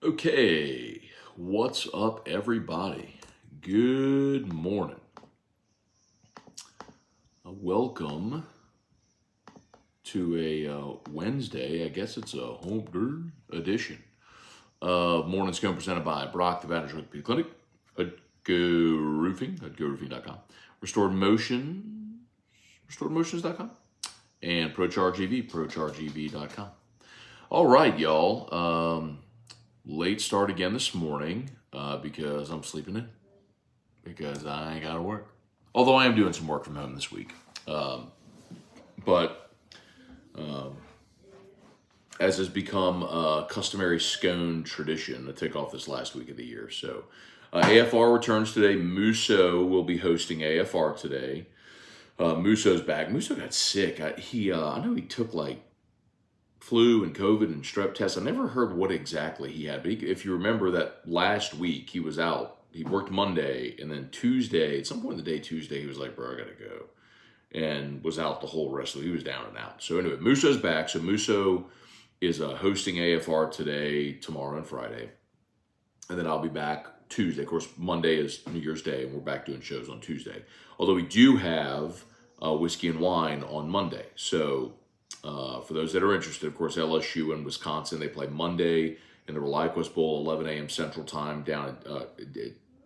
Okay, what's up, everybody? Good morning. Welcome to a Wednesday. I guess it's a home edition of Morning Scone presented by Brock, the Vantage Orthopedic Clinic, Hudco Roofing, HudcoRoofing.com, restoredmotions.com, and ProChargeEV, ProChargeEV.com. All right, y'all. Late start again this morning because I'm sleeping in because I ain't got to work. Although I am doing some work from home this week. But as has become a customary Scone tradition to take off this last week of the year. So AFR returns today. Musso will be hosting AFR today. Musso's back. Musso got sick. I know he took like flu and COVID and strep tests. I never heard what exactly he had. But if you remember that last week, he was out. He worked Monday, and then Tuesday, at some point in the day Tuesday, he was like, bro, I got to go. And was out the whole rest of it. He was down and out. So anyway, Musso's back. So Musso is hosting AFR today, tomorrow, and Friday. And then I'll be back Tuesday. Of course, Monday is New Year's Day, and we're back doing shows on Tuesday. Although we do have Whiskey and Wine on Monday. So for those that are interested, of course, LSU and Wisconsin, they play Monday in the ReliaQuest Bowl, 11 a.m. Central Time, down at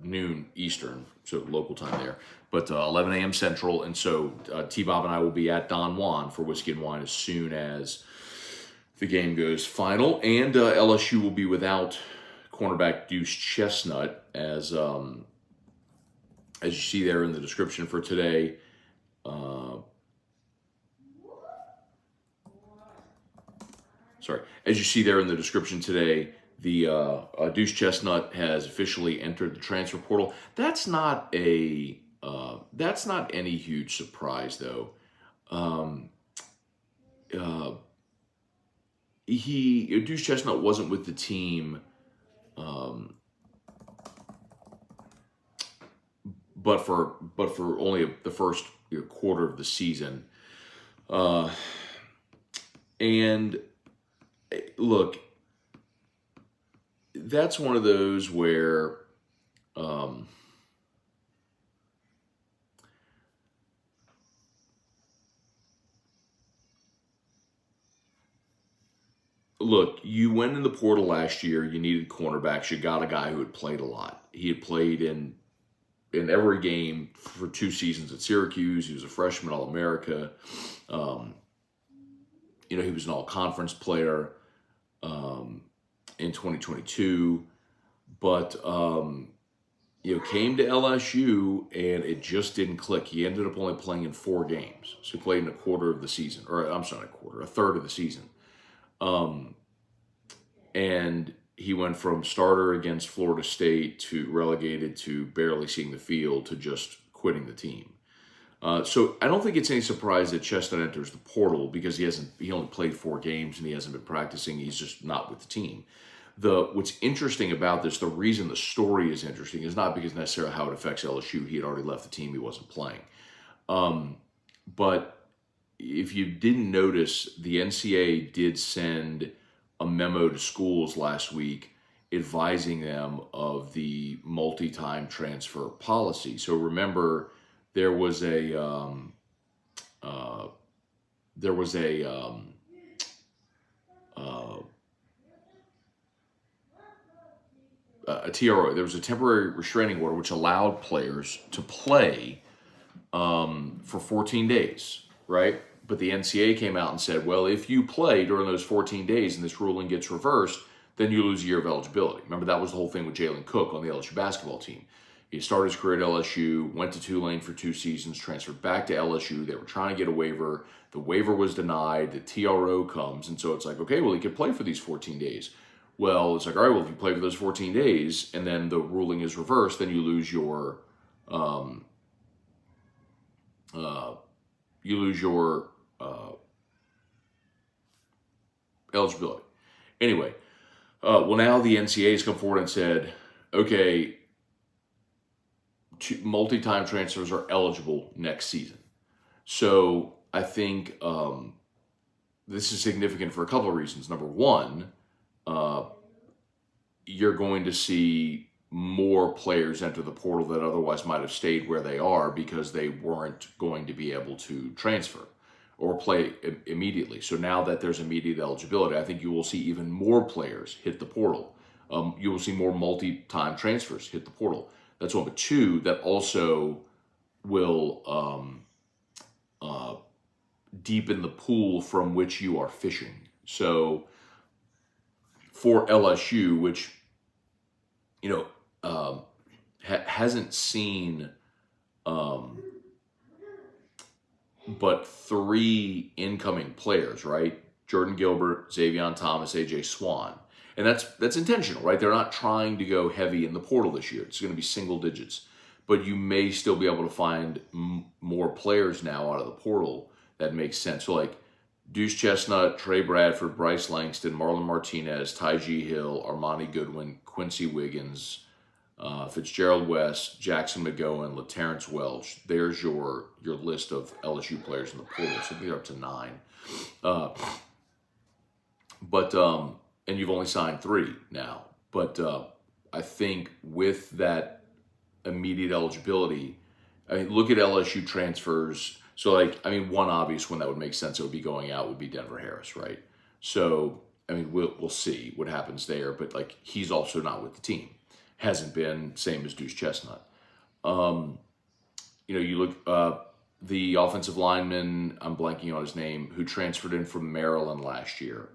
noon Eastern, so local time there. But 11 a.m. Central, and so T-Bob and I will be at Don Juan for Whiskey and Wine as soon as the game goes final. And LSU will be without cornerback Deuce Chestnut, as you see there in the description for today. As you see there in the description today, the Deuce Chestnut has officially entered the transfer portal. That's not any huge surprise, though. Deuce Chestnut wasn't with the team, but for only the first quarter of the season, and look, that's one of those where look, you went in the portal last year, you needed cornerbacks, you got a guy who had played a lot. He had played in every game for 2 seasons at Syracuse. He was a freshman All-America. He was an all-conference player in 2022, but came to LSU and it just didn't click. He ended up only playing in 4 games, so he played in a quarter of the season, or I'm sorry, a third of the season, and he went from starter against Florida State to relegated to barely seeing the field to just quitting the team. So I don't think it's any surprise that Chestnut enters the portal because he only played 4 games and he hasn't been practicing. He's just not with the team. What's interesting about this, the reason the story is interesting is not because necessarily how it affects LSU. He had already left the team. He wasn't playing. But if you didn't notice, the NCAA did send a memo to schools last week advising them of the multi-time transfer policy. So remember, there was a TRO. There was a temporary restraining order which allowed players to play for 14 days, right? But the NCAA came out and said, well, if you play during those 14 days and this ruling gets reversed, then you lose a year of eligibility. Remember, that was the whole thing with Jalen Cook on the LSU basketball team. He started his career at LSU, went to Tulane for 2 seasons, transferred back to LSU. They were trying to get a waiver. The waiver was denied. The TRO comes. And so it's like, okay, well, he could play for these 14 days. Well, it's like, all right, well, if you play for those 14 days and then the ruling is reversed, then you lose your eligibility. Anyway, well, now the NCAA has come forward and said, okay, multi-time transfers are eligible next season. So I think this is significant for a couple of reasons. Number one, you're going to see more players enter the portal that otherwise might have stayed where they are because they weren't going to be able to transfer or play immediately. So now that there's immediate eligibility, I think you will see even more players hit the portal. You will see more multi-time transfers hit the portal. That's one. But two, that also will deepen the pool from which you are fishing. So for LSU, which hasn't seen but 3 incoming players, right? Jordan Gilbert, Xavier Thomas, AJ Swan. And that's intentional, right? They're not trying to go heavy in the portal this year. It's going to be single digits. But you may still be able to find more players now out of the portal that makes sense. So like Deuce Chestnut, Trey Bradford, Bryce Langston, Marlon Martinez, Tyjee Hill, Armani Goodwin, Quincy Wiggins, Fitzgerald West, Jackson McGowan, LaTerrence Welch. There's your list of LSU players in the portal. So they're up to 9. And you've only signed 3 now. But I think with that immediate eligibility, I mean, look at LSU transfers. So, one obvious one that would make sense that would be going out would be Denver Harris, right? So, I mean, we'll see what happens there. But, he's also not with the team. Hasn't been, same as Deuce Chestnut. You look, the offensive lineman, I'm blanking on his name, who transferred in from Maryland last year.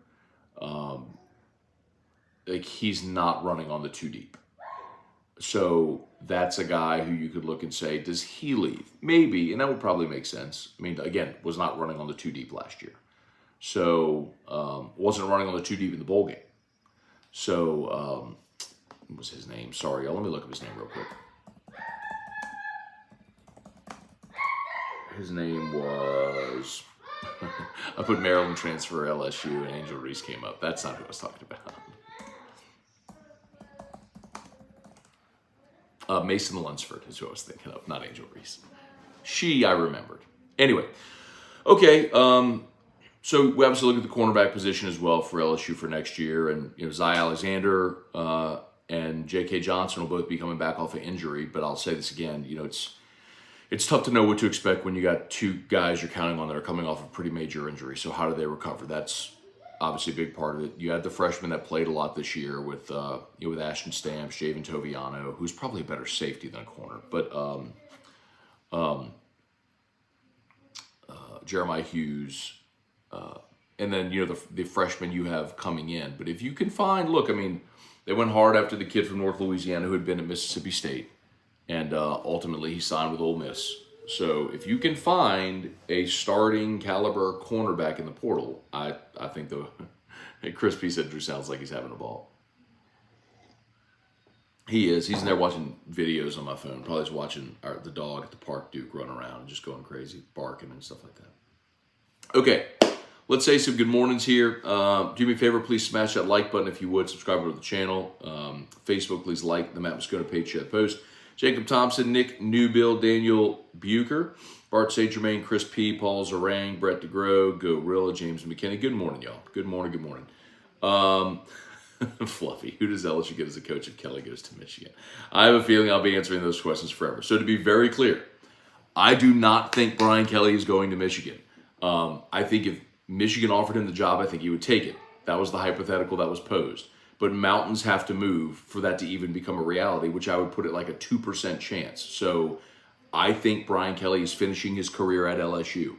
He's not running on the 2 deep. So that's a guy who you could look and say, does he leave? Maybe, and that would probably make sense. I mean, again, was not running on the 2 deep last year. So wasn't running on the 2 deep in the bowl game. So what was his name? Sorry, let me look up his name real quick. His name was... I put Maryland transfer LSU and Angel Reese came up. That's not who I was talking about. Mason Lunsford is who I was thinking of, not Angel Reese. I remembered. Anyway, okay. So we obviously look at the cornerback position as well for LSU for next year, and Zy Alexander and J.K. Johnson will both be coming back off of injury. But I'll say this again, it's tough to know what to expect when you got 2 guys you're counting on that are coming off of pretty major injury. So how do they recover? That's obviously a big part of it. You had the freshman that played a lot this year with Ashton Stamps, Javen Toviano, who's probably a better safety than a corner, but Jeremiah Hughes, and then the freshmen you have coming in. But if you can find, they went hard after the kid from North Louisiana who had been at Mississippi State, and ultimately he signed with Ole Miss. So if you can find a starting caliber cornerback in the portal, I think Chris P said Drew sounds like he's having a ball. He is. He's in there watching videos on my phone. Probably just watching the dog at the park, Duke, run around and just going crazy, barking and stuff like that. Okay, let's say some good mornings here. Do me a favor, please smash that like button if you would. Subscribe to the channel. Facebook, please like the Matt Scone page, share the post. Jacob Thompson, Nick Newbill, Daniel Bucher, Bart St. Germain, Chris P., Paul Zarang, Brett DeGrow, Gorilla, James McKinney. Good morning, y'all. Good morning. Fluffy, who does LSU get as a coach if Kelly goes to Michigan? I have a feeling I'll be answering those questions forever. So to be very clear, I do not think Brian Kelly is going to Michigan. I think if Michigan offered him the job, I think he would take it. That was the hypothetical that was posed. But mountains have to move for that to even become a reality, which I would put it like a 2% chance. So I think Brian Kelly is finishing his career at LSU.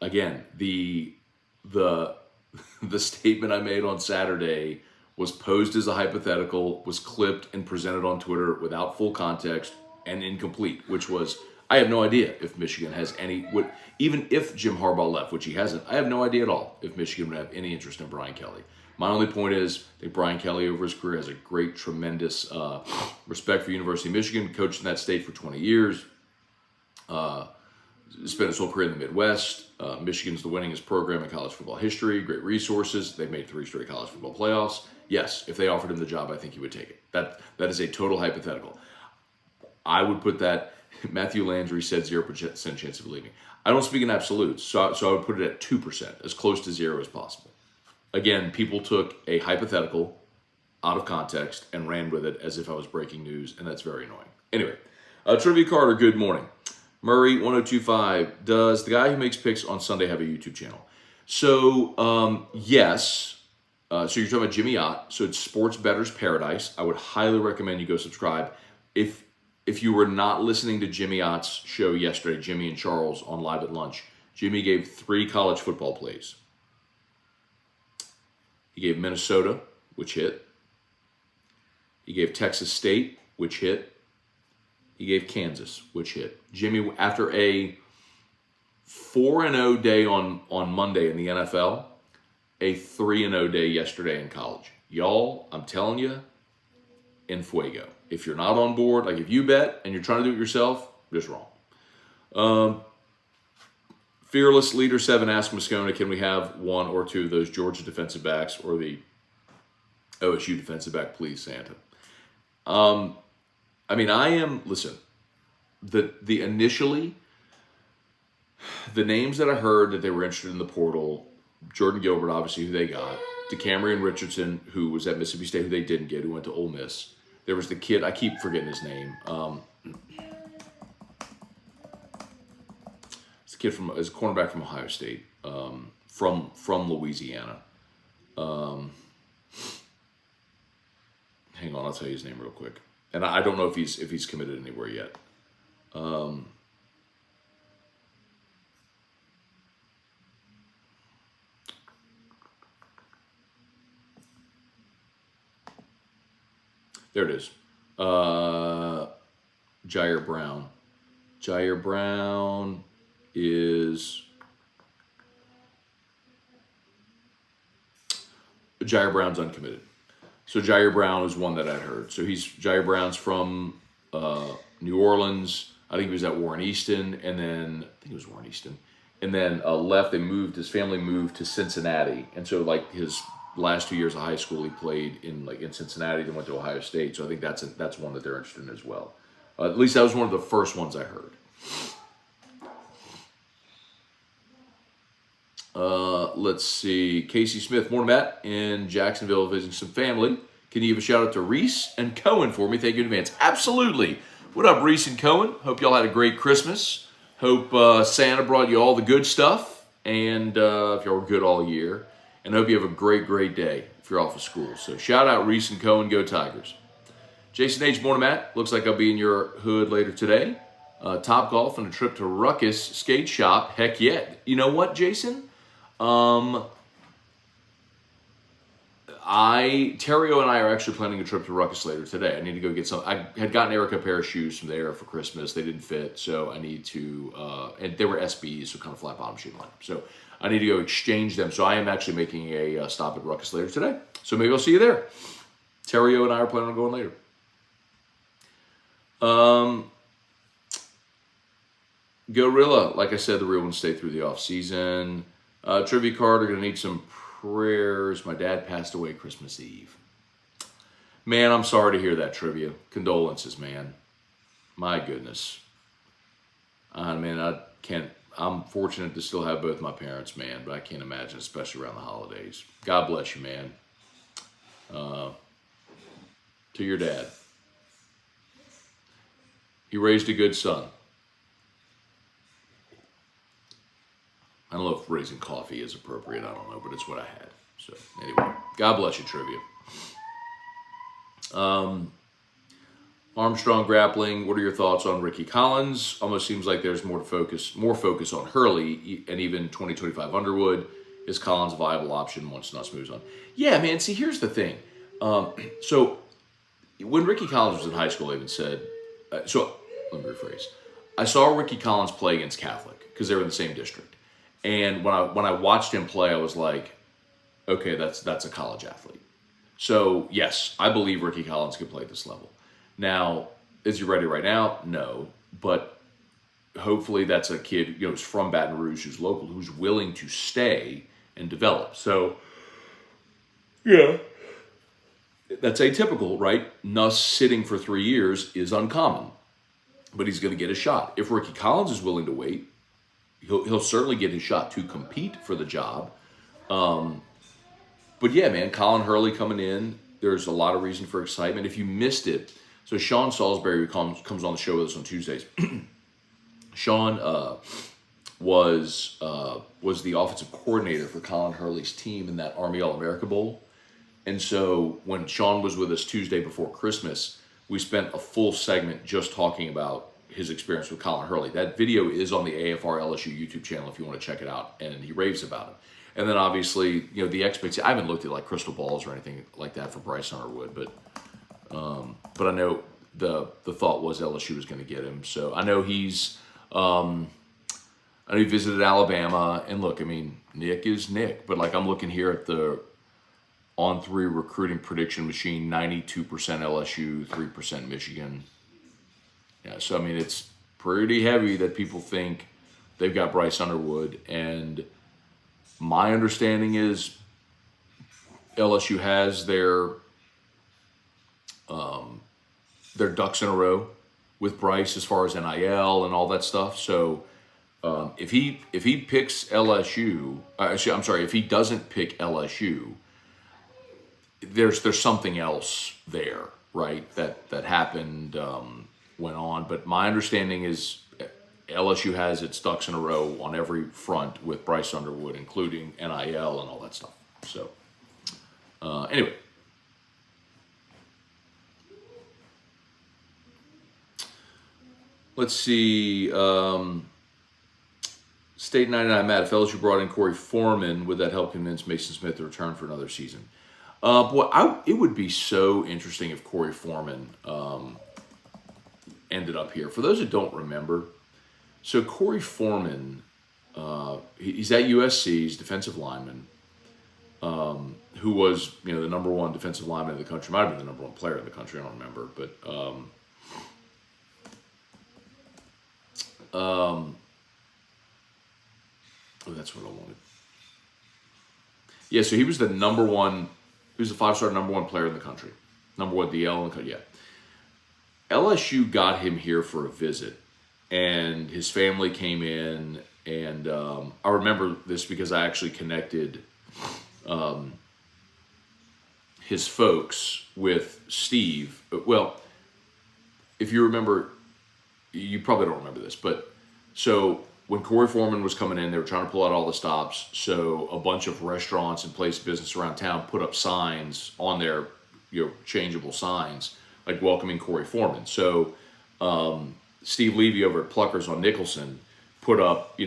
Again, the statement I made on Saturday was posed as a hypothetical, was clipped and presented on Twitter without full context and incomplete, which was, I have no idea if Michigan has even if Jim Harbaugh left, which he hasn't, I have no idea at all if Michigan would have any interest in Brian Kelly. My only point is, I think Brian Kelly over his career has a great, tremendous respect for University of Michigan, coached in that state for 20 years, spent his whole career in the Midwest. Michigan's the winningest program in college football history, great resources. They've made 3 straight college football playoffs. Yes, if they offered him the job, I think he would take it. That is a total hypothetical. I would put that, Matthew Landry said 0% chance of leaving. I don't speak in absolutes, so I would put it at 2%, as close to 0 as possible. Again, people took a hypothetical out of context and ran with it as if I was breaking news, and that's very annoying. Anyway, Trivia Carter, good morning. Murray 1025, does the guy who makes picks on Sunday have a YouTube channel? So, yes. So you're talking about Jimmy Ott. So it's Sports Bettor's Paradise. I would highly recommend you go subscribe. If you were not listening to Jimmy Ott's show yesterday, Jimmy and Charles on Live at Lunch, Jimmy gave 3 college football plays. He gave Minnesota, which hit. He gave Texas State, which hit. He gave Kansas, which hit. Jimmy, after a 4-0 day on Monday in the NFL, a 3-0 day yesterday in college. Y'all, I'm telling you, en fuego. If you're not on board, like if you bet and you're trying to do it yourself, just wrong. Fearless Leader 7 asked Scone, can we have 1 or 2 of those Georgia defensive backs or the OSU defensive back, please, Santa? Listen, the initially, the names that I heard that they were interested in the portal, Jordan Gilbert, obviously, who they got, DeCamerion Richardson, who was at Mississippi State, who they didn't get, who went to Ole Miss. There was the kid, I keep forgetting his name. It's a kid it's a cornerback from Ohio State, from Louisiana. Hang on, I'll tell you his name real quick. And I don't know if he's committed anywhere yet. There it is. Jair Brown. Jair Brown is... Jair Brown's uncommitted. So Jair Brown is one that I'd heard. So Jair Brown's from New Orleans. I think he was at Warren Easton, and then I think it was Warren Easton, and then left. His family moved to Cincinnati, and so like his last 2 years of high school, he played in Cincinnati, then went to Ohio State. So I think that's one that they're interested in as well. At least that was one of the first ones I heard. Let's see. Casey Smith, morning, Matt, in Jacksonville visiting some family. Can you give a shout out to Reese and Cohen for me? Thank you in advance. Absolutely. What up, Reese and Cohen? Hope y'all had a great Christmas. Hope Santa brought you all the good stuff, and if y'all were good all year. And hope you have a great, great day if you're off of school. So shout out Reese and Cohen, go Tigers. Jason H, morning, Matt. Looks like I'll be in your hood later today. Top Golf and a trip to Ruckus Skate Shop. Heck yeah. You know what, Jason? Terrio and I are actually planning a trip to Ruckus later today. I need to go get some. I had gotten Erica a pair of shoes from there for Christmas. They didn't fit, so I need to, and they were SBs, so kind of flat bottom shoe line. So I need to go exchange them. So I am actually making a stop at Ruckus later today. So maybe I'll see you there. Terrio and I are planning on going later. Gorilla, like I said, the real ones stay through the off season. Trivia card, are going to need some prayers. My dad passed away Christmas Eve. Man, I'm sorry to hear that, Trivia. Condolences, man. My goodness. Man, I'm fortunate to still have both my parents, man, but I can't imagine, especially around the holidays. God bless you, man. To your dad. He raised a good son. I don't know if raising coffee is appropriate. I don't know, but it's what I had. So anyway, God bless you, Trivia. Armstrong grappling. What are your thoughts on Ricky Collins? Almost seems like there's more focus on Hurley and even 2025 Underwood. Is Collins a viable option once Nuss moves on? Yeah, man. See, here's the thing. So when Ricky Collins was in high school, I even said. So let me rephrase. I saw Ricky Collins play against Catholic because they were in the same district. And when I watched him play, I was like, okay, that's a college athlete. So yes, I believe Ricky Collins could play at this level. Now, is he ready right now? No, but hopefully that's a kid, who's from Baton Rouge, who's local, who's willing to stay and develop. So yeah, that's atypical, right? Nuss sitting for 3 years is uncommon, but he's going to get a shot. If Ricky Collins is willing to wait, he'll certainly get his shot to compete for the job. But yeah, man, Colin Hurley coming in, there's a lot of reason for excitement. If you missed it, so Sean Salisbury, who comes on the show with us on Tuesdays, Sean was the offensive coordinator for Colin Hurley's team in that Army All-America Bowl. And so when Sean was with us Tuesday before Christmas, we spent a full segment just talking about his experience with Colin Hurley. That video is on the AFR LSU YouTube channel if you want to check it out, and he raves about it. And then obviously, the expectation. I haven't looked at like crystal balls or anything like that for Bryce Underwood, but I know the thought was LSU was going to get him. So I know he's. I know he visited Alabama, and look, I mean, Nick is Nick, but like I'm looking here at the On3 recruiting prediction machine, 92% LSU, 3% Michigan. Yeah, so I mean, it's pretty heavy that people think they've got Bryce Underwood, and my understanding is LSU has their ducks in a row with Bryce as far as NIL and all that stuff. So if he picks LSU, I'm sorry, if he doesn't pick LSU, there's something else there, right? That happened, went on. But my understanding is LSU has its ducks in a row on every front with Bryce Underwood, including NIL and all that stuff. So anyway. Let's see. State 99 Matt, if LSU brought in Corey Foreman, would that help convince Mason Smith to return for another season? It would be so interesting if Corey Foreman ended up here. For those that don't remember, so Corey Foreman, he's at USC, he's defensive lineman, who was the number one defensive lineman in the country. Might have been the number one player in the country, I don't remember, but that's what I wanted. Yeah, so he was the number one. He was the 5-star number one player in the country, number one DL in the country. Yeah, LSU got him here for a visit, and his family came in, and I remember this because I actually connected his folks with Steve. Well, if you remember, you probably don't remember this, but so when Corey Foreman was coming in, they were trying to pull out all the stops. So a bunch of restaurants and place of business around town put up signs on their changeable signs, like welcoming Corey Foreman. So Steve Levy over at Pluckers on Nicholson put up,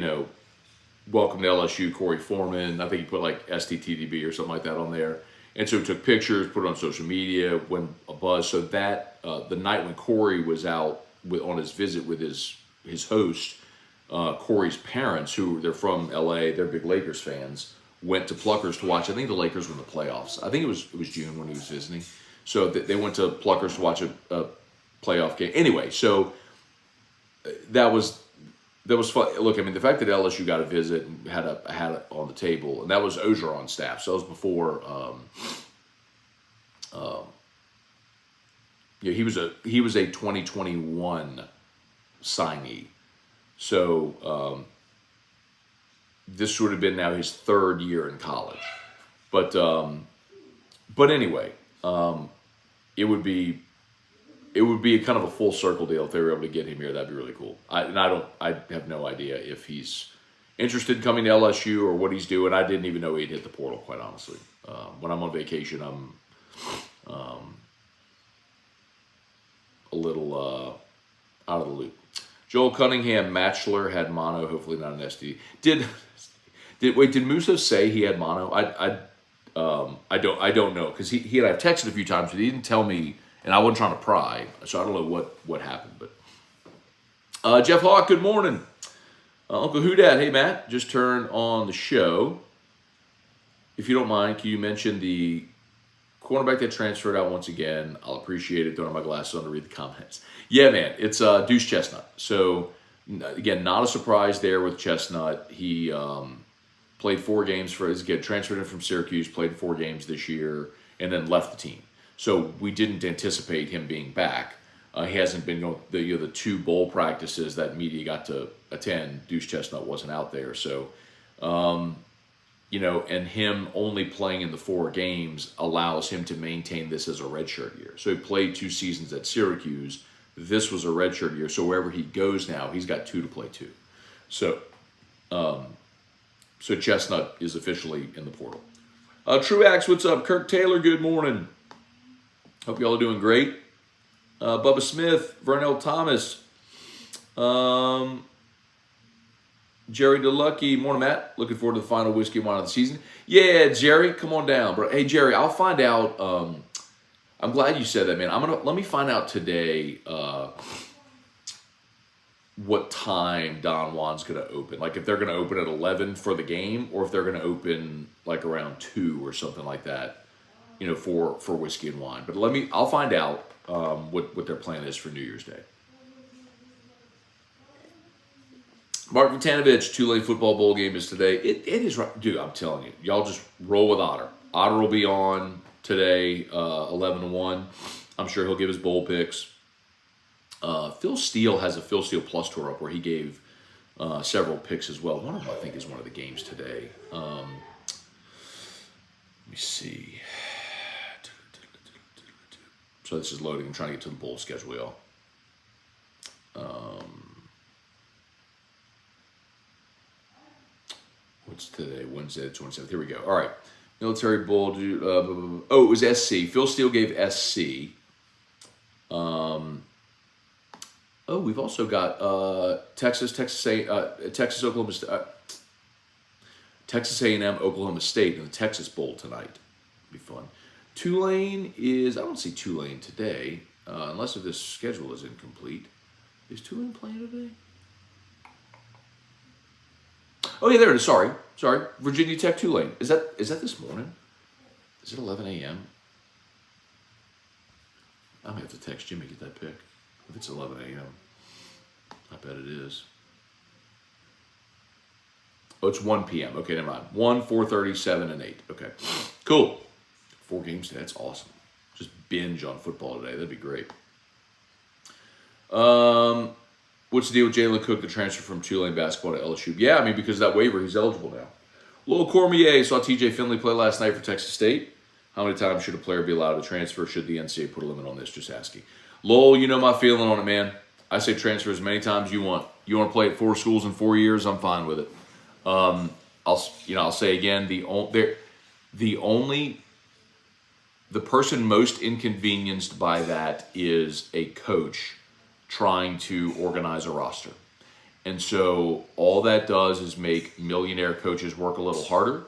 welcome to LSU, Corey Foreman. I think he put like STTDB or something like that on there. And so took pictures, put it on social media, went a buzz. So that the night when Corey was out on his visit with his host, Corey's parents, who they're from LA, they're big Lakers fans, went to Pluckers to watch. I think the Lakers were in the playoffs. I think it was June when he was visiting. So they went to Pluckers to watch a playoff game. Anyway, so that was fun. Look, I mean, the fact that LSU got a visit and had it on the table, and that was Ogeron's staff. So that was before. He was a 2021 signee. So this would have been now his third year in college, but anyway, it would be a kind of a full circle deal if they were able to get him here. That'd be really cool. I have no idea if he's interested in coming to LSU or what he's doing. I didn't even know he'd hit the portal, quite honestly. When I'm on vacation, I'm a little out of the loop. Joel Cunningham, Matchler, had mono, hopefully not an SD. Did Musso say he had mono? I don't know, because he and I've texted a few times, but he didn't tell me, and I wasn't trying to pry, so I don't know what happened. But Jeff Hawk, good morning. Uncle Houdat, hey Matt, just turned on the show. If you don't mind, can you mention the cornerback that transferred out once again? I'll appreciate it. Don't have my glasses on to read the comments. Yeah, man, it's Deuce Chestnut. So, again, not a surprise there with Chestnut. He played 4 games transferred in from Syracuse, played 4 games this year, and then left the team. So we didn't anticipate him being back. He hasn't been going the 2 bowl practices that media got to attend. Deuce Chestnut wasn't out there. So and him only playing in the 4 games allows him to maintain this as a redshirt year. So he played 2 seasons at Syracuse. This was a redshirt year. So wherever he goes now, he's got 2 to play too. So, so Chestnut is officially in the portal. Truax, what's up? Kirk Taylor, good morning. Hope y'all are doing great. Bubba Smith, Vernell Thomas, Jerry DeLucky, morning, Matt. Looking forward to the final whiskey and wine of the season. Yeah, Jerry, come on down, bro. Hey, Jerry, I'll find out. I'm glad you said that, man. Let me find out today what time Don Juan's going to open. Like if they're going to open at 11 for the game, or if they're going to open like around 2 or something like that, for whiskey and wine. But I'll find out what their plan is for New Year's Day. Mark Vitanovich, Tulane football bowl game is today. It is right. Dude, I'm telling you. Y'all just roll with Otter. Otter will be on today, 11-1. I'm sure he'll give his bowl picks. Phil Steele has a Phil Steele Plus tour up where he gave several picks as well. One of them, I think, is one of the games today. Let me see. So this is loading. I'm trying to get to the bowl schedule, y'all. What's today? Wednesday, the 27th. Here we go. All right. Military Bowl. It was SC. Phil Steele gave SC. We've also got Texas, Oklahoma, Texas A&M, Oklahoma State in the Texas Bowl tonight. Be fun. Tulane is. I don't see Tulane today, unless if this schedule is incomplete. Is Tulane playing today? Oh yeah, there it is. Sorry. Virginia Tech Tulane. Is that this morning? Is it 11 a.m.? I'm gonna have to text Jimmy get that pick. If it's 11 a.m., I bet it is. Oh, it's 1 p.m. Okay, never mind. 1, 4:30, 7, and 8. Okay, cool. 4 games today. That's awesome. Just binge on football today. That'd be great. What's the deal with Jalen Cook, the transfer from Tulane basketball to LSU? Yeah, because of that waiver, he's eligible now. Lowell Cormier saw TJ Finley play last night for Texas State. How many times should a player be allowed to transfer? Should the NCAA put a limit on this? Just asking. Lowell, you know my feeling on it, man. I say transfer as many times as you want. You want to play at 4 schools in 4 years? I'm fine with it. I'll say again, the person most inconvenienced by that is a coach trying to organize a roster. And so all that does is make millionaire coaches work a little harder.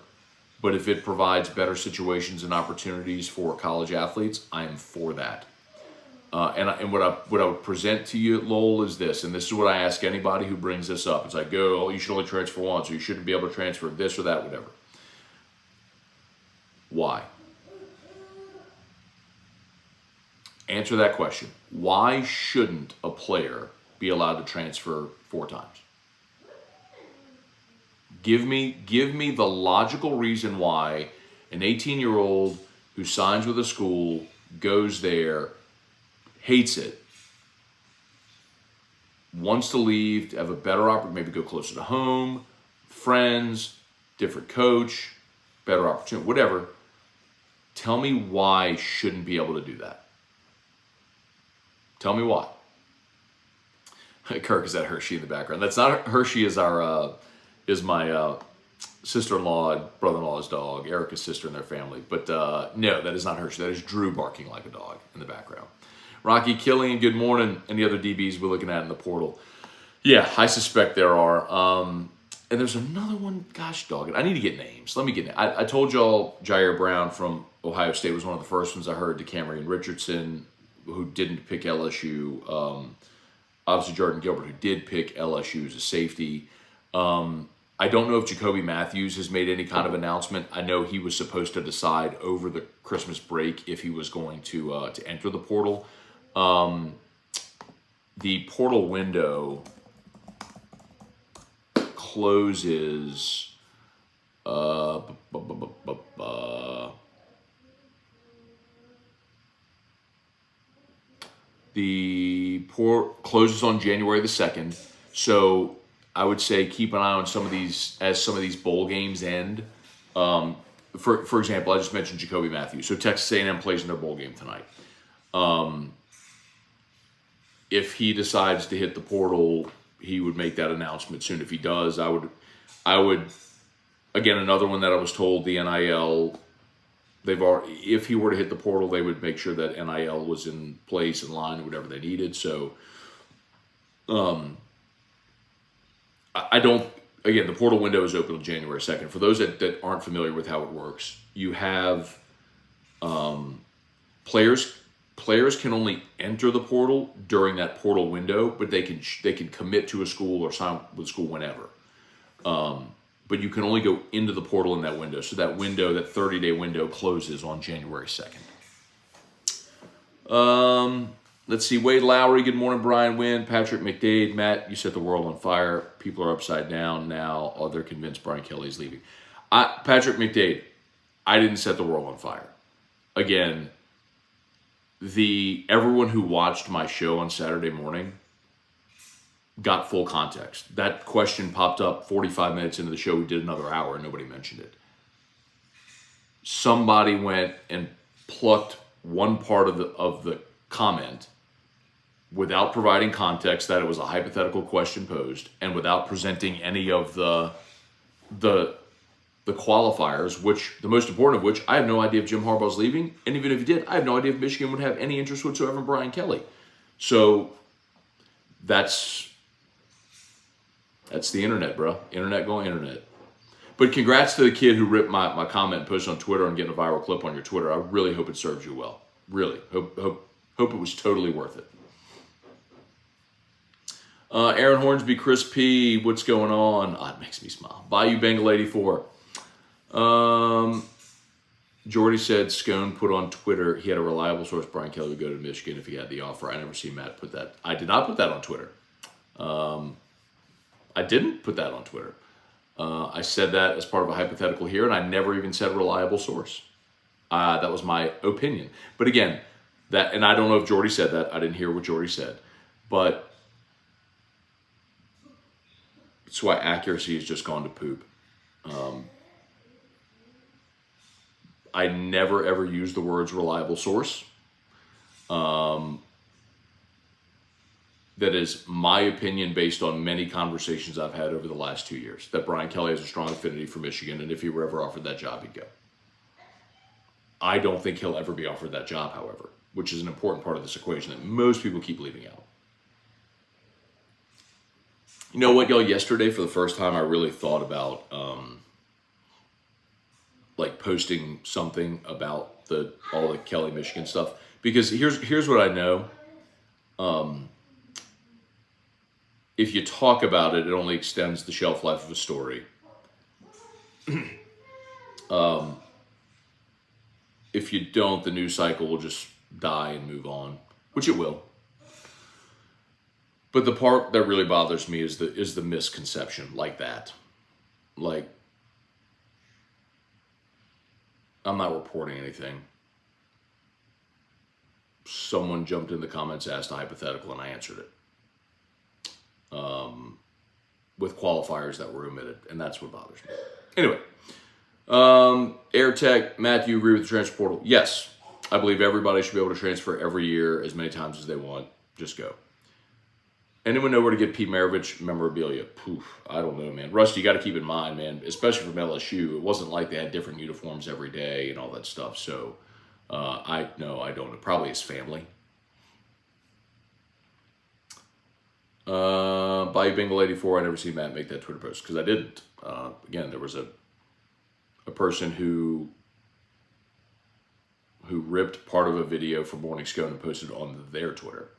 But if it provides better situations and opportunities for college athletes, I am for that. And what I would present to you, Lowell, is this, and this is what I ask anybody who brings this up. It's like, you should only transfer once, or you shouldn't be able to transfer this or that, whatever. Why? Answer that question. Why shouldn't a player be allowed to transfer 4 times? Give me the logical reason why an 18-year-old who signs with a school, goes there, hates it, wants to leave, to have a better opportunity, maybe go closer to home, friends, different coach, better opportunity, whatever. Tell me why I shouldn't be able to do that. Tell me why. Kirk is at Hershey in the background. That's not Hershey. Is my sister-in-law and brother-in-law's dog, Erica's sister and their family. But no, that is not Hershey. That is Drew barking like a dog in the background. Rocky Killian, good morning. Any other DBs we're looking at in the portal? Yeah, I suspect there are. And there's another one. Gosh, dog it. I need to get names. Let me get names. I told y'all Jair Brown from Ohio State was one of the first ones I heard. DeCamerion Richardson, who didn't pick LSU. Obviously, Jordan Gilbert, who did pick LSU as a safety. I don't know if Jacoby Matthews has made any kind of announcement. I know he was supposed to decide over the Christmas break if he was going to enter the portal. The portal window closes closes on January the 2nd. So I would say keep an eye on some of these as some of these bowl games end. For example, I just mentioned Jacoby Matthews. So Texas A&M plays in their bowl game tonight. If he decides to hit the portal, he would make that announcement soon. If he does, I would. Again, another one that I was told, the NIL, if he were to hit the portal, they would make sure that NIL was in place, in line, whatever they needed. So, I don't. Again, the portal window is open on January 2nd. For those that aren't familiar with how it works, you have players can only enter the portal during that portal window, but they can commit to a school or sign with a school whenever. But you can only go into the portal in that window. So that window, that 30-day window, closes on January 2nd. Let's see. Wade Lowry, good morning. Brian Wynn, Patrick McDade, Matt, you set the world on fire. People are upside down now. Oh, they're convinced Brian Kelly's leaving. Patrick McDade, I didn't set the world on fire. Again, everyone who watched my show on Saturday morning got full context. That question popped up 45 minutes into the show. We did another hour and nobody mentioned it. Somebody went and plucked one part of the comment without providing context that it was a hypothetical question posed and without presenting any of the qualifiers, which the most important of which, I have no idea if Jim Harbaugh's leaving, and even if he did, I have no idea if Michigan would have any interest whatsoever in Brian Kelly. So that's the internet, bro. Internet going internet. But congrats to the kid who ripped my comment and posted on Twitter and getting a viral clip on your Twitter. I really hope it serves you well. Really. Hope it was totally worth it. Aaron Hornsby, Chris P., what's going on? It makes me smile. Bayou Bengal 84. Jordy said Scone put on Twitter he had a reliable source Brian Kelly would go to Michigan if he had the offer. I never see Matt put that. I did not put that on Twitter. I didn't put that on Twitter. I said that as part of a hypothetical here, and I never even said reliable source. That was my opinion. But again, and I don't know if Jordy said that. I didn't hear what Jordy said. But that's why accuracy has just gone to poop. I never, ever use the words reliable source. That is my opinion based on many conversations I've had over the last 2 years, that Brian Kelly has a strong affinity for Michigan, and if he were ever offered that job, he'd go. I don't think he'll ever be offered that job, however, which is an important part of this equation that most people keep leaving out. You know what, y'all? Yesterday, for the first time, I really thought about posting something about all the Kelly Michigan stuff, because here's what I know. If you talk about it, it only extends the shelf life of a story. If you don't, the news cycle will just die and move on, which it will. But the part that really bothers me is the misconception like that. Like, I'm not reporting anything. Someone jumped in the comments, asked a hypothetical, and I answered it. With qualifiers that were omitted, and that's what bothers me. Anyway, AirTech, Matt, do you agree with the transfer portal? Yes, I believe everybody should be able to transfer every year as many times as they want. Just go. Anyone know where to get Pete Maravich memorabilia? Poof, I don't know, man. Rusty, you got to keep in mind, man, especially from LSU, it wasn't like they had different uniforms every day and all that stuff. So, I don't know. Probably his family. Bayou Bengal 84, I never see Matt make that Twitter post because I didn't. Again, there was a person who ripped part of a video from Morning Scone and posted it on their Twitter.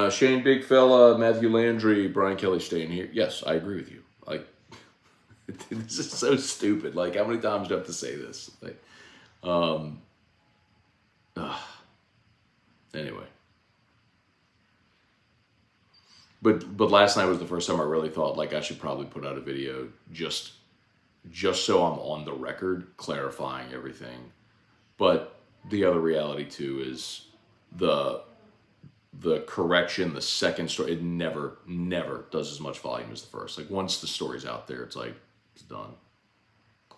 Shane Big Fella, Matthew Landry, Brian Kelly staying here. Yes, I agree with you. Like, this is so stupid. Like, how many times do I have to say this? Like, anyway. But last night was the first time I really thought like I should probably put out a video just so I'm on the record clarifying everything. But the other reality too is the correction, the second story, it never does as much volume as the first. Like once the story's out there, it's like It's done.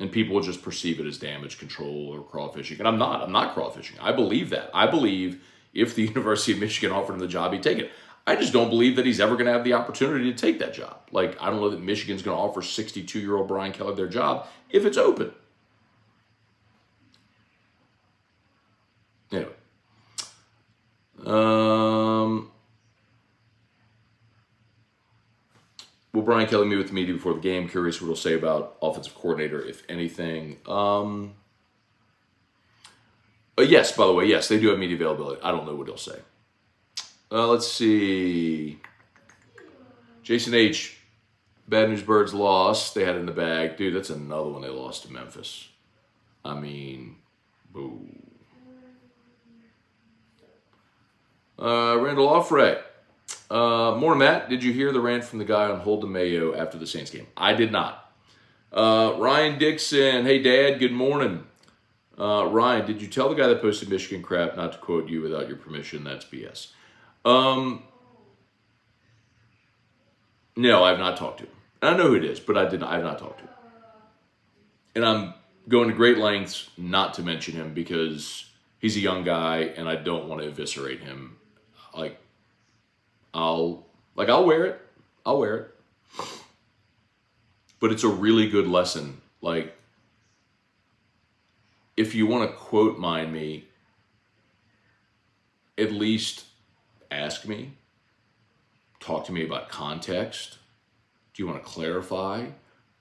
And people will just perceive it as damage control or crawfishing. And I'm not crawfishing. I believe that. I believe if the University of Michigan offered him the job, he'd take it. I just don't believe that he's ever going to have the opportunity to take that job. Like, I don't know that Michigan's going to offer 62-year-old Brian Kelly their job if it's open. Anyway. Will Brian Kelly meet with the media before the game? Curious what he'll say about offensive coordinator, if anything. Yes, by the way, yes, they do have media availability. I don't know what he'll say. Let's see. Jason H. Bad News Birds lost. They had it in the bag. Dude, that's another one they lost to Memphis. I mean, boo. Randall Offray. Morning, Matt. Did you hear the rant from the guy on Hold DeMayo after the Saints game? I did not. Ryan Dixon. Hey, Dad. Good morning. Ryan, did you tell the guy that posted Michigan crap not to quote you without your permission? That's BS. No, I have not talked to him. And I know who it is, but I have not talked to him. And I'm going to great lengths not to mention him because he's a young guy and I don't want to eviscerate him. I'll wear it. I'll wear it. But it's a really good lesson. Like, if you want to quote mine me, at least ask me. Talk to me about context. Do you want to clarify?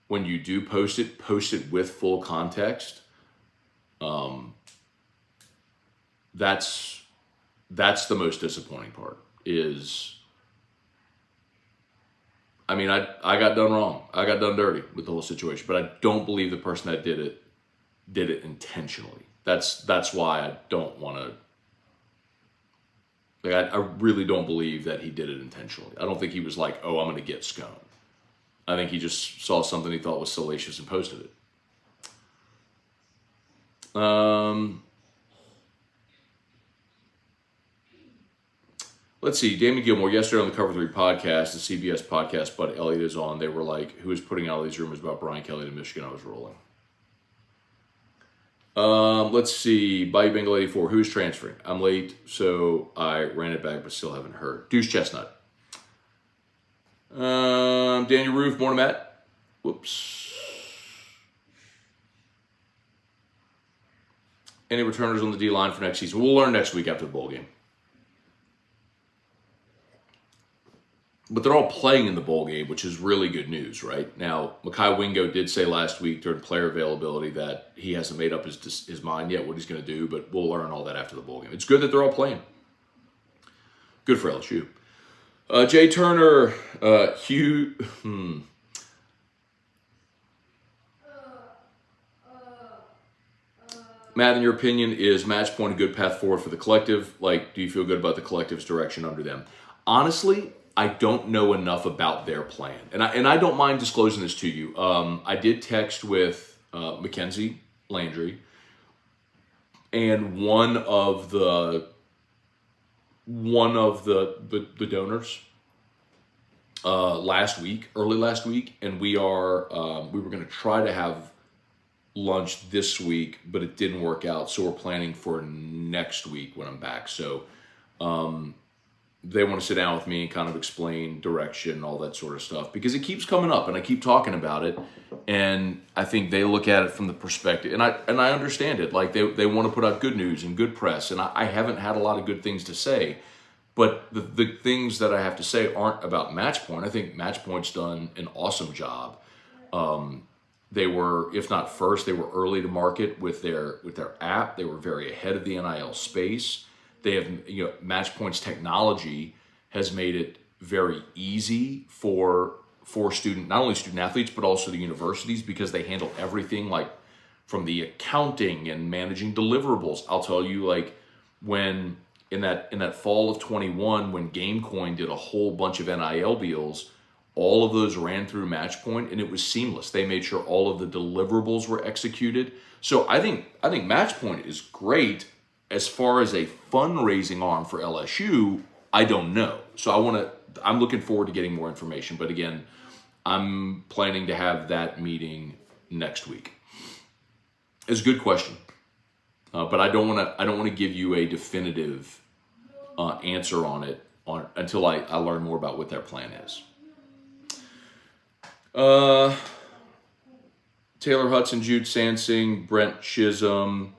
When you do post it with full context. That's the most disappointing part is, I mean, I got done wrong. I got done dirty with the whole situation, but I don't believe the person that did it intentionally. That's why I don't want to, like, I really don't believe that he did it intentionally. I don't think he was like, oh, I'm going to get Scone. I think he just saw something he thought was salacious and posted it. Let's see. Damon Gilmore, yesterday on the Cover 3 podcast, the CBS podcast, Bud Elliott is on. They were like, who was putting out all these rumors about Brian Kelly to Michigan? I was rolling. Let's see. Bayou Bengal 84, who's transferring? I'm late, so I ran it back, but still haven't heard. Deuce Chestnut. Daniel Roof, morning, Matt. Whoops. Any returners on the D-line for next season? We'll learn next week after the bowl game. But they're all playing in the bowl game, which is really good news, right? Now, Mekhi Wingo did say last week during player availability that he hasn't made up his mind yet what he's going to do, but we'll learn all that after the bowl game. It's good that they're all playing. Good for LSU. Jay Turner, Hugh. Matt, in your opinion, is match point a good path forward for the collective? Like, do you feel good about the collective's direction under them? Honestly, I don't know enough about their plan. And I don't mind disclosing this to you. I did text with Mackenzie Landry, and one of the donors early last week, and we were going to try to have lunch this week, but it didn't work out. So we're planning for next week when I'm back. So they want to sit down with me and kind of explain direction, all that sort of stuff, because it keeps coming up and I keep talking about it. And I think they look at it from the perspective, and I understand it. Like they want to put out good news and good press. And I haven't had a lot of good things to say, but the things that I have to say aren't about Matchpoint. I think Matchpoint's done an awesome job. They were, if not first, they were early to market with their app. They were very ahead of the NIL space. They have, Matchpoint's technology has made it very easy for not only student athletes, but also the universities, because they handle everything, like from the accounting and managing deliverables. I'll tell you, like when in that fall of 21, when GameCoin did a whole bunch of NIL deals, all of those ran through Matchpoint, and it was seamless. They made sure all of the deliverables were executed. So I think Matchpoint is great. As far as a fundraising arm for LSU, I don't know. So I'm looking forward to getting more information. But again, I'm planning to have that meeting next week. It's a good question, but I don't want to give you a definitive answer on it until I learn more about what their plan is. Taylor Hudson, Jude Sansing, Brent Chisholm,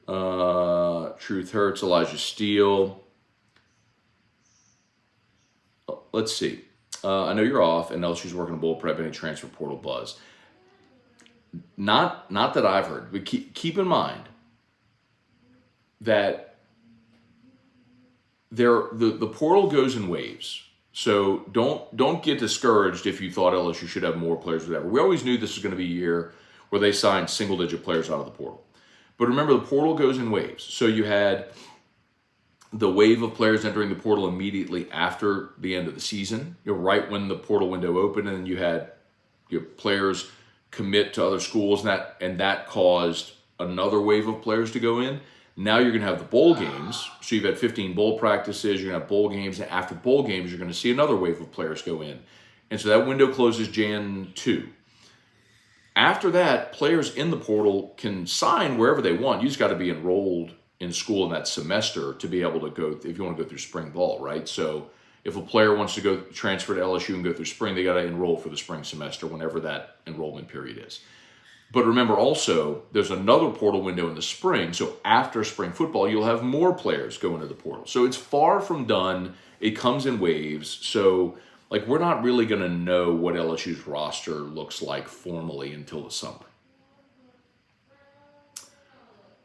Truth Hurts, Elijah Steele. Let's see. I know you're off, and LSU's working a bowl prep. Any transfer portal buzz? Not that I've heard. But keep in mind that the portal goes in waves. So don't get discouraged if you thought LSU should have more players, whatever. We always knew this was going to be a year where they signed single-digit players out of the portal. But remember, the portal goes in waves. So you had the wave of players entering the portal immediately after the end of the season, right when the portal window opened, and then you had your players commit to other schools, and that caused another wave of players to go in. Now you're going to have the bowl games. So you've had 15 bowl practices, you're going to have bowl games, and after bowl games, you're going to see another wave of players go in. And so that window closes Jan 2. After that, players in the portal can sign wherever they want. You just got to be enrolled in school in that semester to be able to go, if you want to go through spring ball, right? So if a player wants to go transfer to LSU and go through spring, they got to enroll for the spring semester, whenever that enrollment period is. But remember also, there's another portal window in the spring. So after spring football, you'll have more players go into the portal. So it's far from done. It comes in waves. So we're not really going to know what LSU's roster looks like formally until the summer.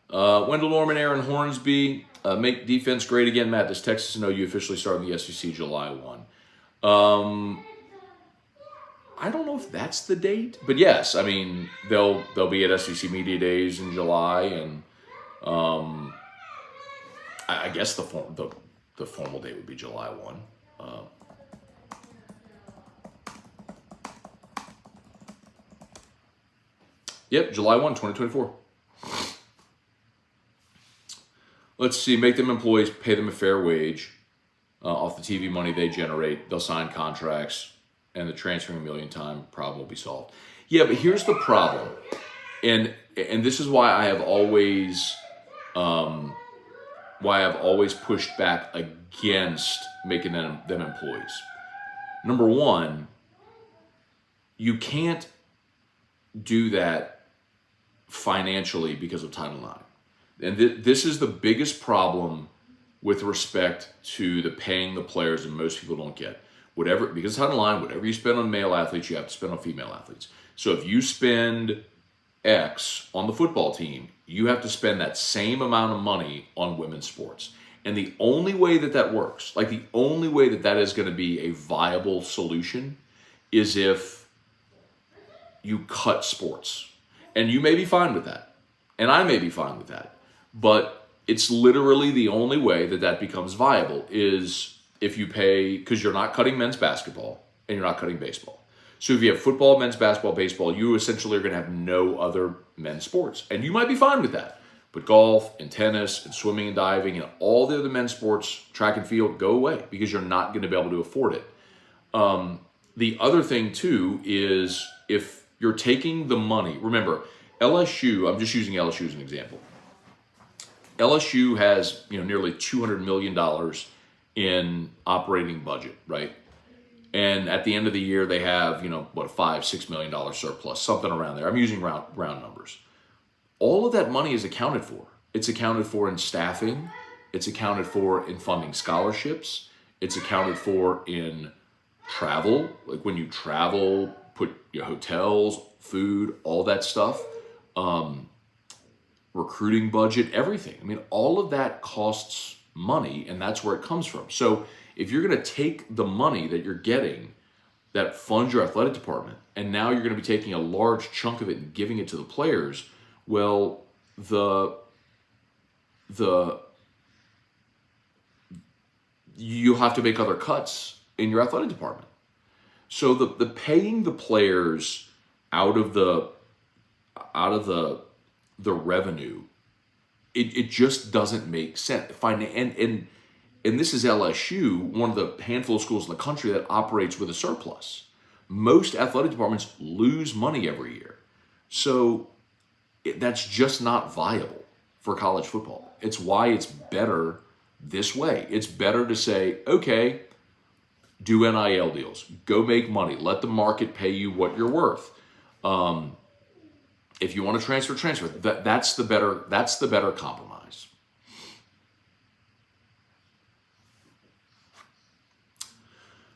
Wendell Norman, Aaron Hornsby, make defense great again. Matt, does Texas and OU officially start in the SEC July 1? I don't know if that's the date, but yes, I mean they'll be at SEC Media Days in July, and I guess the formal date would be July 1. Yep, July 1, 2024. Let's see, make them employees, pay them a fair wage off the TV money they generate. They'll sign contracts, and the transferring a million time problem will be solved. Yeah, but here's the problem, and this is why I have always pushed back against making them employees. Number one, you can't do that financially because of Title IX. And this is the biggest problem with respect to the paying the players that most people don't get. Because Title IX, whatever you spend on male athletes, you have to spend on female athletes. So if you spend X on the football team, you have to spend that same amount of money on women's sports. And the only way that works, the only way that is going to be a viable solution, is if you cut sports. And you may be fine with that. And I may be fine with that. But it's literally the only way that becomes viable is if you pay, because you're not cutting men's basketball and you're not cutting baseball. So if you have football, men's basketball, baseball, you essentially are going to have no other men's sports. And you might be fine with that. But golf and tennis and swimming and diving and all the other men's sports, track and field, go away because you're not going to be able to afford it. The other thing, too, is if you're taking the money, remember, LSU, I'm just using LSU as an example. LSU has nearly $200 million in operating budget, right? And at the end of the year, they have, a $5-6 million surplus, something around there. I'm using round numbers. All of that money is accounted for. It's accounted for in staffing. It's accounted for in funding scholarships. It's accounted for in travel. When you travel, put your hotels, food, all that stuff. Recruiting budget, everything. I mean, all of that costs money, and that's where it comes from. So if you're going to take the money that you're getting that funds your athletic department, and now you're going to be taking a large chunk of it and giving it to the players, well, you'll have to make other cuts in your athletic department. So the paying the players out of the revenue, it just doesn't make sense. And this is LSU, one of the handful of schools in the country that operates with a surplus. Most athletic departments lose money every year. So that's just not viable for college football. It's why it's better this way. It's better to say, okay, do NIL deals, go make money, let the market pay you what you're worth. If you want to transfer. That's the better compromise.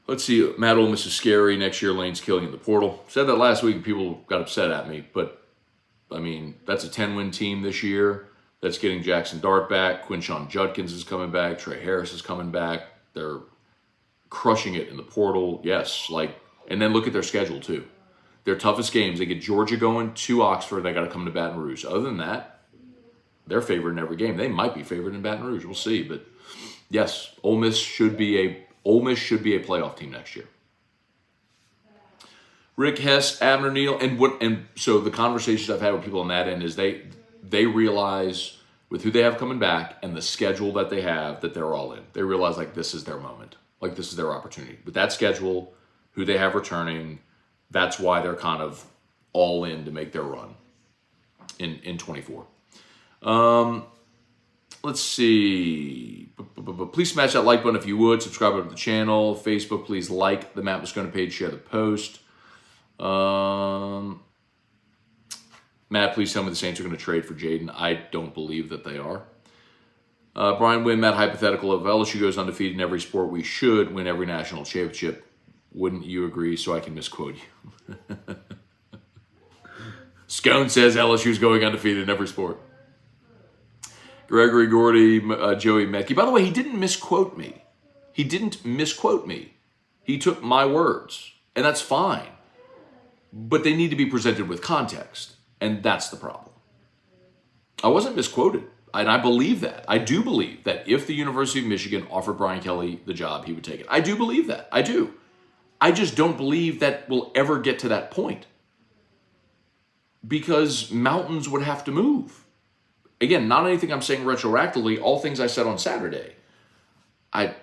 Let's see. Matt Ole Miss is scary. Next year, Lane's killing in the portal. Said that last week and people got upset at me. But, I mean, that's a 10-win team this year. That's getting Jackson Dart back. Quinshon Judkins is coming back. Trey Harris is coming back. They're crushing it in the portal. Yes. And then look at their schedule, too. Their toughest games, they get Georgia going to Oxford. They got to come to Baton Rouge. Other than that, they're favored in every game. They might be favored in Baton Rouge. We'll see. But, yes, Ole Miss should be a playoff team next year. Rick Hess, Abner Neal, and so the conversations I've had with people on that end is they realize with who they have coming back and the schedule that they have that they're all in. They realize this is their moment, this is their opportunity. With that schedule, who they have returning, that's why they're kind of all in to make their run in 24. Let's see. Please smash that like button if you would. Subscribe to the channel. Facebook, please like the Matt Scone page. Share the post. Matt, please tell me the Saints are going to trade for Jaden. I don't believe that they are. Brian Wynn, Matt, hypothetical. If LSU goes undefeated in every sport, we should win every national championship. Wouldn't you agree? So I can misquote you. Scone says LSU's going undefeated in every sport. Gregory Gordy, Joey Metke. By the way, he didn't misquote me. He took my words, and that's fine. But they need to be presented with context, and that's the problem. I wasn't misquoted, and I believe that. I do believe that if the University of Michigan offered Brian Kelly the job, he would take it. I do believe that. I do. I just don't believe that we'll ever get to that point because mountains would have to move. Again, not anything I'm saying retroactively, all things I said on Saturday. I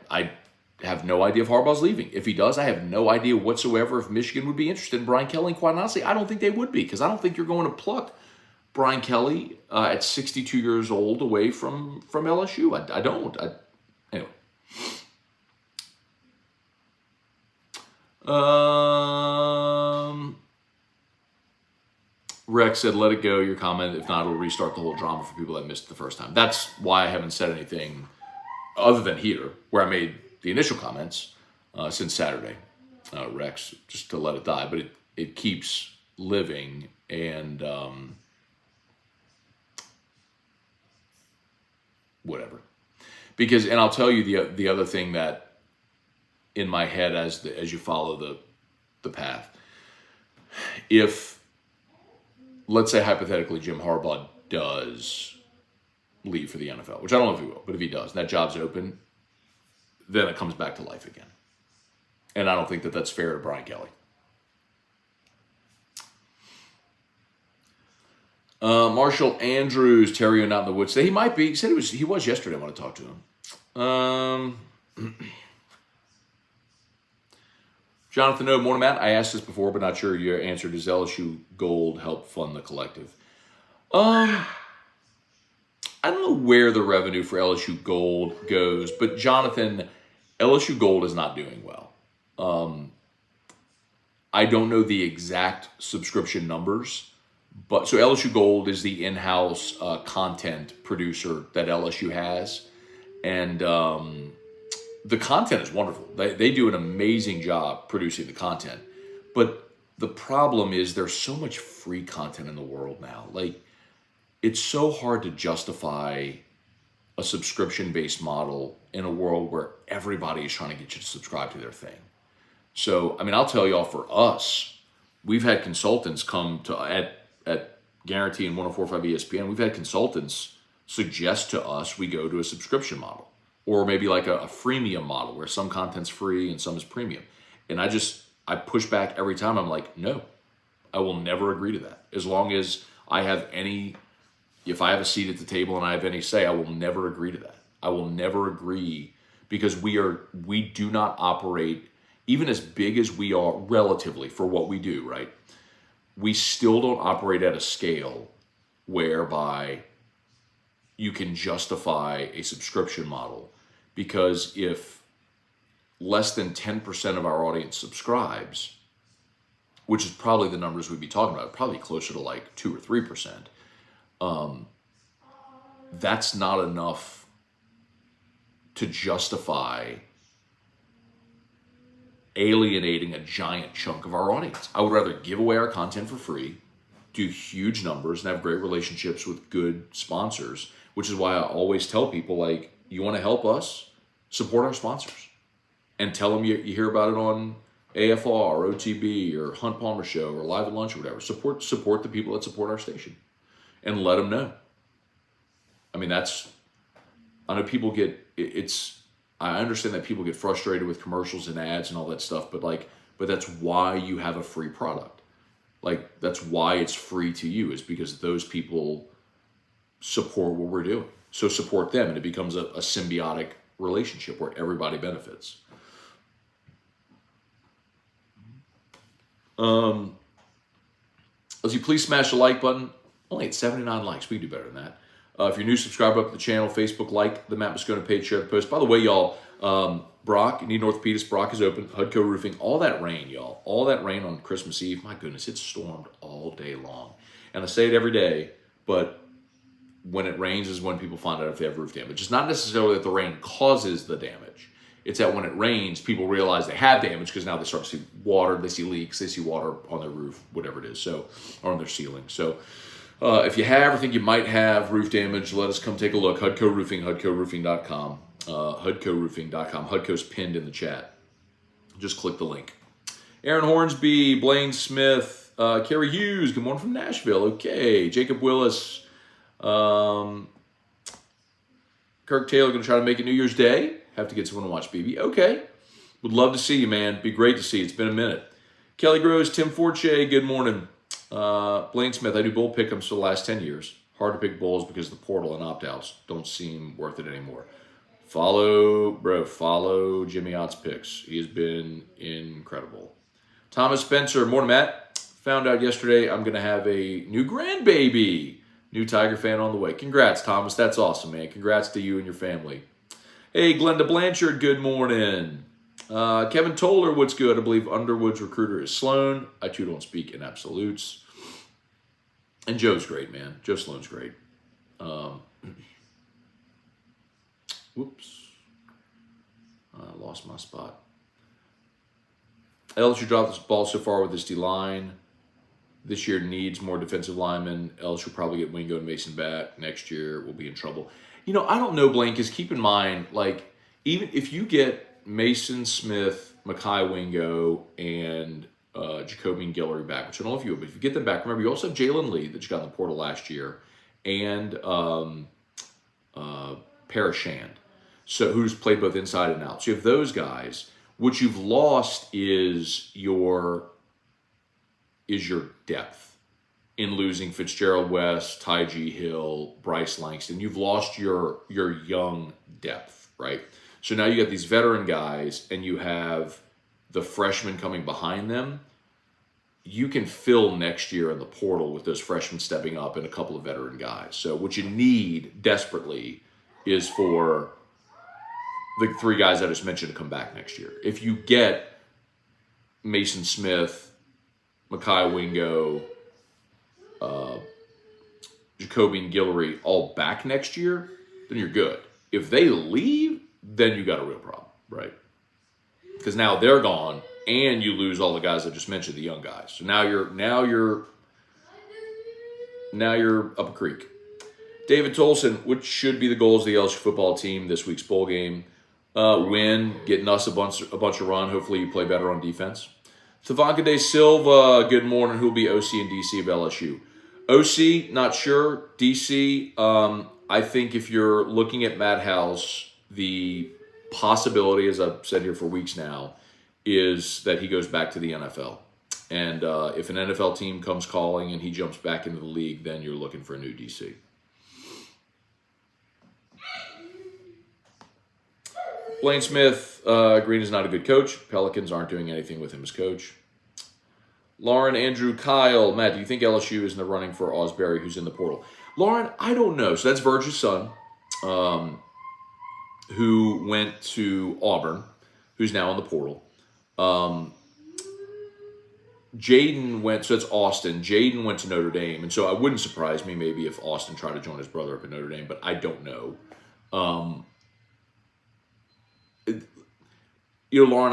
have no idea if Harbaugh's leaving. If he does, I have no idea whatsoever if Michigan would be interested in Brian Kelly. And quite honestly, I don't think they would be because I don't think you're going to pluck Brian Kelly at 62 years old away from LSU. I don't. Anyway. Rex said, let it go, your comment. If not, it'll restart the whole drama for people that missed it the first time. That's why I haven't said anything other than here, where I made the initial comments since Saturday, Rex, just to let it die. But it keeps living, and whatever. Because, and I'll tell you the other thing that in my head as you follow the path, if, let's say hypothetically Jim Harbaugh does leave for the NFL, which I don't know if he will, but if he does, and that job's open, then it comes back to life again. And I don't think that that's fair to Brian Kelly. Marshall Andrews, Terry not in the woods. He might be. He said he was yesterday. I want to talk to him. Jonathan O. Morning, Matt. I asked this before, but not sure your answer. Does LSU Gold help fund the collective? I don't know where the revenue for LSU Gold goes, but Jonathan, LSU Gold is not doing well. I don't know the exact subscription numbers, but so LSU Gold is the in-house content producer that LSU has, and the content is wonderful. They do an amazing job producing the content. But the problem is there's so much free content in the world now. It's so hard to justify a subscription-based model in a world where everybody is trying to get you to subscribe to their thing. So, I mean, I'll tell y'all, for us, we've had consultants come to, at Guarantee and 104.5 ESPN, we've had consultants suggest to us we go to a subscription model. Or maybe like a freemium model where some content's free and some is premium. And I push back every time. I'm like, no, I will never agree to that. As long as I have if I have a seat at the table and I have any say, I will never agree to that. I will never agree because we do not operate even as big as we are relatively for what we do, right? We still don't operate at a scale whereby you can justify a subscription model, because if less than 10% of our audience subscribes, which is probably the numbers we'd be talking about, probably closer to like 2 or 3%, that's not enough to justify alienating a giant chunk of our audience. I would rather give away our content for free, do huge numbers, and have great relationships with good sponsors, which is why I always tell people, like, you want to help us, support our sponsors. And tell them you hear about it on AFR or OTB or Hunt Palmer Show or Live at Lunch or whatever. Support the people that support our station and let them know. I mean, I know people I understand that people get frustrated with commercials and ads and all that stuff, but that's why you have a free product. Like, that's why it's free to you, is because those people support what we're doing. So support them, and it becomes a symbiotic relationship where everybody benefits. As you please smash the like button. Only at 79 likes. We can do better than that. If you're new, subscribe up to the channel. Facebook, like the Matt Moscona page, share the post. By the way, y'all, Brock, you need Orthopedist. Brock is open. Hudco Roofing. All that rain, y'all. All that rain on Christmas Eve. My goodness, it stormed all day long. And I say it every day, but when it rains is when people find out if they have roof damage. It's not necessarily that the rain causes the damage. It's that when it rains, people realize they have damage because now they start to see water, they see leaks, they see water on their roof, whatever it is, so, or on their ceiling. So if you have or think you might have roof damage, let us come take a look. Hudco Roofing, HudcoRoofing.com. HudcoRoofing.com. Hudco's pinned in the chat. Just click the link. Aaron Hornsby, Blaine Smith, Kerry Hughes, good morning from Nashville. Okay, Jacob Willis, Kirk Taylor, going to try to make it New Year's Day. Have to get someone to watch BB. Okay. Would love to see you, man. Be great to see you. It's been a minute. Kelly Groves, Tim Forche, good morning. Blaine Smith, I do bull pick'ems for the last 10 years. Hard to pick bulls because the portal and opt-outs don't seem worth it anymore. Follow Jimmy Ott's picks. He has been incredible. Thomas Spencer, morning, Matt. Found out yesterday I'm going to have a new grandbaby. New Tiger fan on the way. Congrats, Thomas. That's awesome, man. Congrats to you and your family. Hey, Glenda Blanchard, good morning. Kevin Toller, what's good? I believe Underwood's recruiter is Sloan. I too don't speak in absolutes. And Joe's great, man. Joe Sloan's great. Whoops. I lost my spot. LSU dropped this ball so far with this D-line. This year needs more defensive linemen. LSU will probably get Wingo and Mason back. Next year we'll be in trouble. You know, I don't know, Blaine, because keep in mind, like, even if you get Mason Smith, Mekhi Wingo, and Jacobian Guillory back, which I don't know if you would, but if you get them back, remember, you also have Jalen Lee that you got in the portal last year, and Parashand, so who's played both inside and out. So you have those guys. What you've lost is your depth. In losing Fitzgerald West, Ty G. Hill, Bryce Langston. You've lost your young depth, right? So now you got these veteran guys and you have the freshmen coming behind them. You can fill next year in the portal with those freshmen stepping up and a couple of veteran guys. So what you need desperately is for the three guys I just mentioned to come back next year. If you get Mason Smith, Mekhi Wingo, Jacobian Guillory all back next year, then you're good. If they leave, then you got a real problem, right? Because now they're gone, and you lose all the guys I just mentioned, the young guys. So now you're up a creek. David Tolson, what should be the goals of the LSU football team this week's bowl game? Win, getting us a bunch of run. Hopefully you play better on defense. Tavanka De Silva, good morning. Who will be OC and DC of LSU? OC, not sure. DC, I think if you're looking at Matt House, the possibility, as I've said here for weeks now, is that he goes back to the NFL. And if an NFL team comes calling and he jumps back into the league, then you're looking for a new DC. Blaine Smith, Green is not a good coach. Pelicans aren't doing anything with him as coach. Lauren, Andrew, Kyle, Matt, do you think LSU is in the running for Osbury, who's in the portal? Lauren, I don't know. So that's Verge's son, who went to Auburn, who's now in the portal. Jaden went, so that's Austin. Jaden went to Notre Dame, and so it wouldn't surprise me maybe if Austin tried to join his brother up at Notre Dame, but I don't know. Lauren,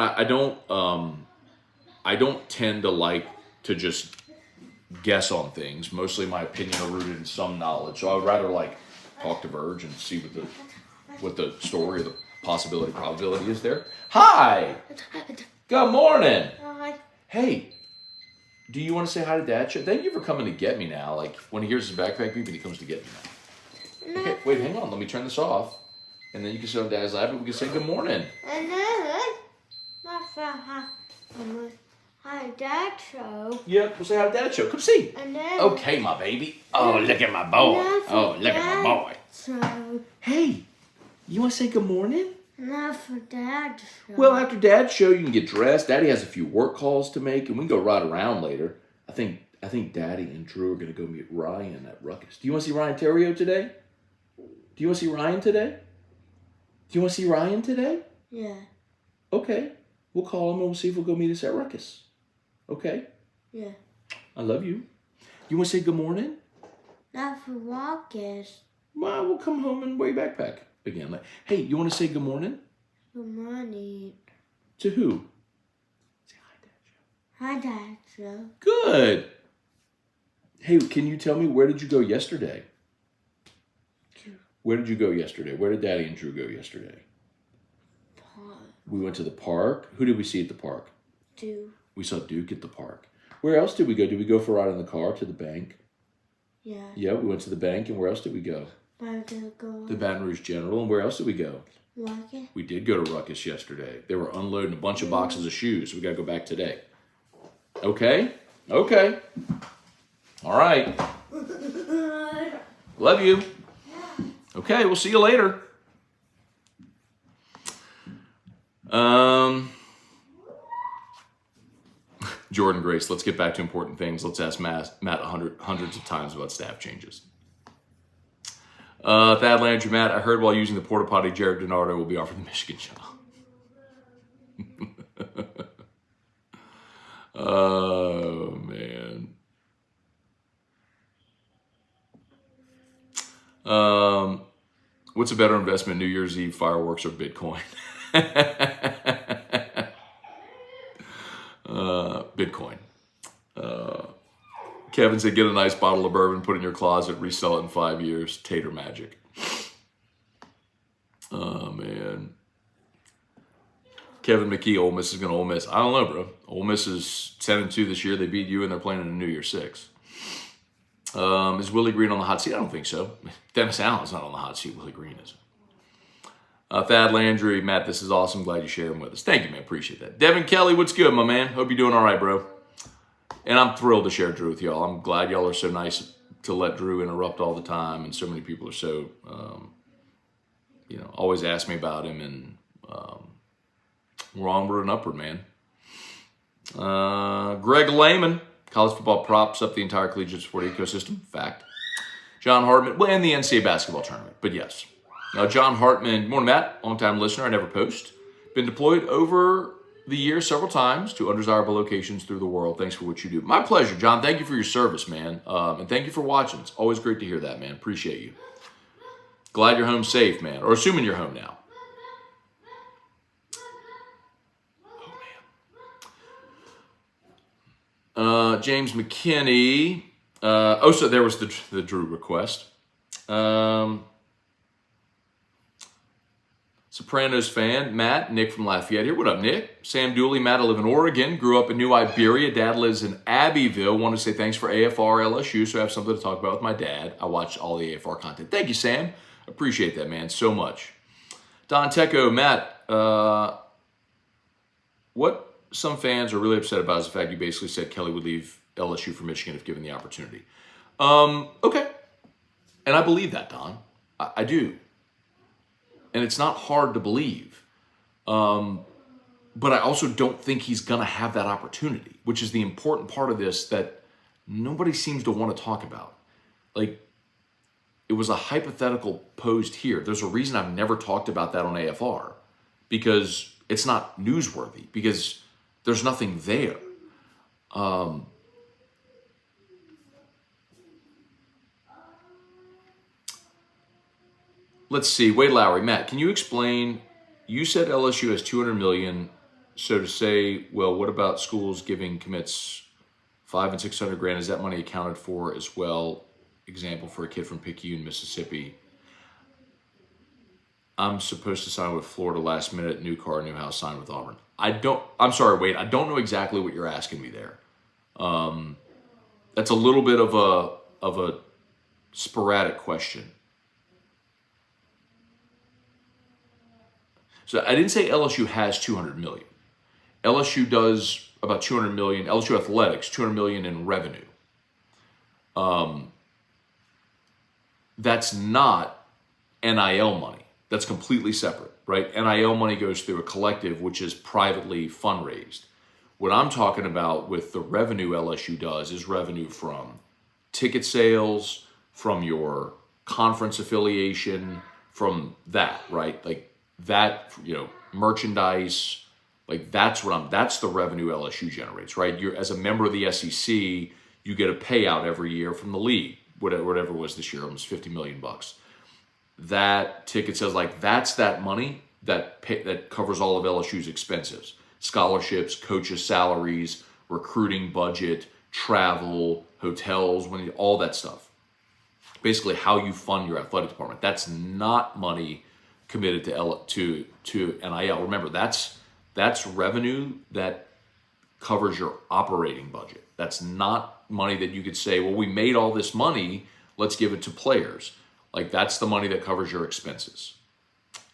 I don't tend to like to just guess on things. Mostly my opinion are rooted in some knowledge, so I would rather like talk to Verge and see what the story or the possibility probability is there. Hi, good morning. Hi. Hey. Do you want to say hi to Dad? Thank you for coming to get me now. Like, when he hears his backpack beep, he comes to get me now. Okay, wait, hang on. Let me turn this off. And then you can sit on Dad's lap and we can say good morning. And then, hi, Dad show. Yep, we'll say hi to Dad show. Come see. And then, okay, my baby. Oh, look at my boy. Oh, look at my boy. So, Hey, you want to say good morning? not for Dad show. Well, after Dad's show, you can get dressed. Daddy has a few work calls to make, and we can go ride around later. I think Daddy and Drew are going to go meet Ryan at Ruckus. Do you want to see Ryan Terrio today? Do you want to see Ryan today? Do you want to see Ryan today? Yeah. Okay. We'll call him and we'll see if we'll go meet us at Ruckus. Okay? Yeah. I love you. You want to say good morning? Not for Ruckus. Well, we'll come home and wear your backpack again. Like, hey, you want to say good morning? Good morning. To who? Say hi, Dad. Hi, Dad show. Good. Hey, can you tell me where did you go yesterday? Where did you go yesterday? Where did Daddy and Drew go yesterday? Park. We went to the park. Who did we see at the park? Duke. We saw Duke at the park. Where else did we go? Did we go for a ride in the car to the bank? Yeah. Yeah, we went to the bank. And where else did we go? The Baton Rouge General. And where else did we go? Ruckus. We did go to Ruckus yesterday. They were unloading a bunch of boxes of shoes. So we got to go back today. Okay? Okay. All right. Love you. Okay, we'll see you later. Jordan Grace, let's get back to important things. Let's ask Matt hundreds of times about staff changes. Thad Landry, Matt, I heard while using the porta potty, Jared DiNardo will be offered the Michigan job. Oh, man. What's a better investment, New Year's Eve fireworks or Bitcoin? Bitcoin. Kevin said, get a nice bottle of bourbon, put it in your closet, resell it in 5 years. Tater magic. Oh, man. Kevin McKee, Ole Miss is going to Ole Miss. I don't know, bro. Ole Miss is 7-2 this year. They beat you, and they're playing in a New Year's 6. Is Willie Green on the hot seat? I don't think so. Dennis Allen's not on the hot seat. Willie Green is. Thad Landry, Matt, this is awesome. Glad you shared them with us. Thank you, man. Appreciate that. Devin Kelly, what's good, my man? Hope you're doing all right, bro. And I'm thrilled to share Drew with y'all. I'm glad y'all are so nice to let Drew interrupt all the time, and so many people are so, always ask me about him, and we're onward and upward, man. Greg Lehman, college football props up the entire collegiate sport ecosystem. Fact. John Hartman, well, and the NCAA basketball tournament, but yes. John Hartman, morning, Matt, long-time listener. I never post. Been deployed over the year several times to undesirable locations through the world. Thanks for what you do. My pleasure, John. Thank you for your service, man. And thank you for watching. It's always great to hear that, man. Appreciate you. Glad you're home safe, man. Or assuming you're home now. Oh, man. James McKinney. So there was the Drew request. Sopranos fan, Matt, Nick from Lafayette here. What up, Nick? Sam Dooley, Matt, I live in Oregon. Grew up in New Iberia. Dad lives in Abbeville. Want to say thanks for AFR LSU, so I have something to talk about with my dad. I watch all the AFR content. Thank you, Sam. Appreciate that, man, so much. Don Teco, Matt, what some fans are really upset about is the fact you basically said Kelly would leave LSU for Michigan if given the opportunity. Okay. And I believe that, Don. I do. And it's not hard to believe. But I also don't think he's going to have that opportunity, which is the important part of this that nobody seems to want to talk about. Like, it was a hypothetical posed here. There's a reason I've never talked about that on AFR, because it's not newsworthy, because there's nothing there. Let's see. Wade Lowry, Matt, can you explain? You said LSU has 200 million. So to say, well, what about schools giving commits 500 and 600 grand? Is that money accounted for as well? Example for a kid from Picayune, Mississippi. I'm supposed to sign with Florida last minute. New car, new house, sign with Auburn. I'm sorry, Wade. I don't know exactly what you're asking me there. That's a little bit of a sporadic question. So I didn't say LSU has 200 million. LSU does about 200 million. LSU Athletics, 200 million in revenue. That's not NIL money. That's completely separate, right? NIL money goes through a collective, which is privately fundraised. What I'm talking about with the revenue LSU does is revenue from ticket sales, from your conference affiliation, from that, right? Like that, merchandise, like that's the revenue LSU generates, right? You're, as a member of the SEC, you get a payout every year from the league, whatever it was this year, almost $50 million. That ticket sales, like that's that money that covers all of LSU's expenses, scholarships, coaches' salaries, recruiting budget, travel, hotels, all that stuff. Basically, how you fund your athletic department. That's not money committed to NIL. Remember, that's revenue that covers your operating budget. That's not money that you could say, well, we made all this money, let's give it to players. Like that's the money that covers your expenses.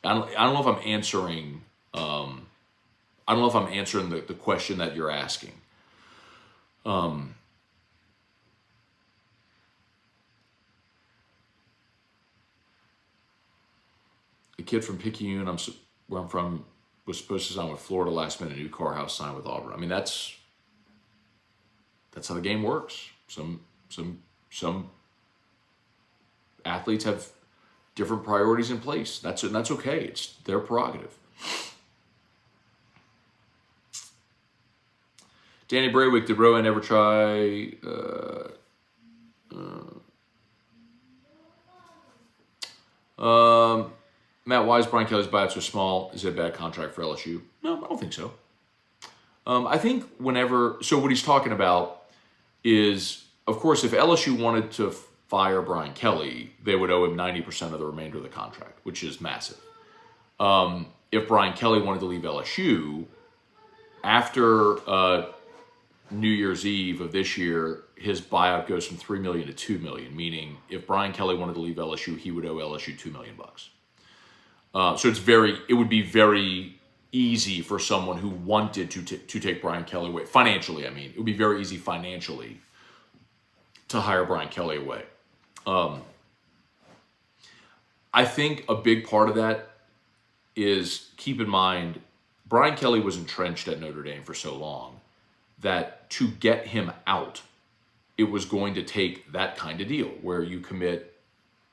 I don't know if I'm answering. I don't know if I'm answering the question that you're asking. A kid from Picayune, where I'm from, was supposed to sign with Florida last minute. New car, house, sign with Auburn. I mean, that's how the game works. Some athletes have different priorities in place. That's okay. It's their prerogative. Danny Braywick, did Rowan ever try? Matt, why is Brian Kelly's buyout so small? Is it a bad contract for LSU? No, I don't think so. I think so what he's talking about is, of course, if LSU wanted to fire Brian Kelly, they would owe him 90% of the remainder of the contract, which is massive. If Brian Kelly wanted to leave LSU, after New Year's Eve of this year, his buyout goes from $3 million to $2 million, meaning if Brian Kelly wanted to leave LSU, he would owe LSU $2 million. So it would be very easy for someone who wanted to take Brian Kelly away. Financially, I mean. It would be very easy financially to hire Brian Kelly away. I think a big part of that is, keep in mind, Brian Kelly was entrenched at Notre Dame for so long that to get him out, it was going to take that kind of deal where you commit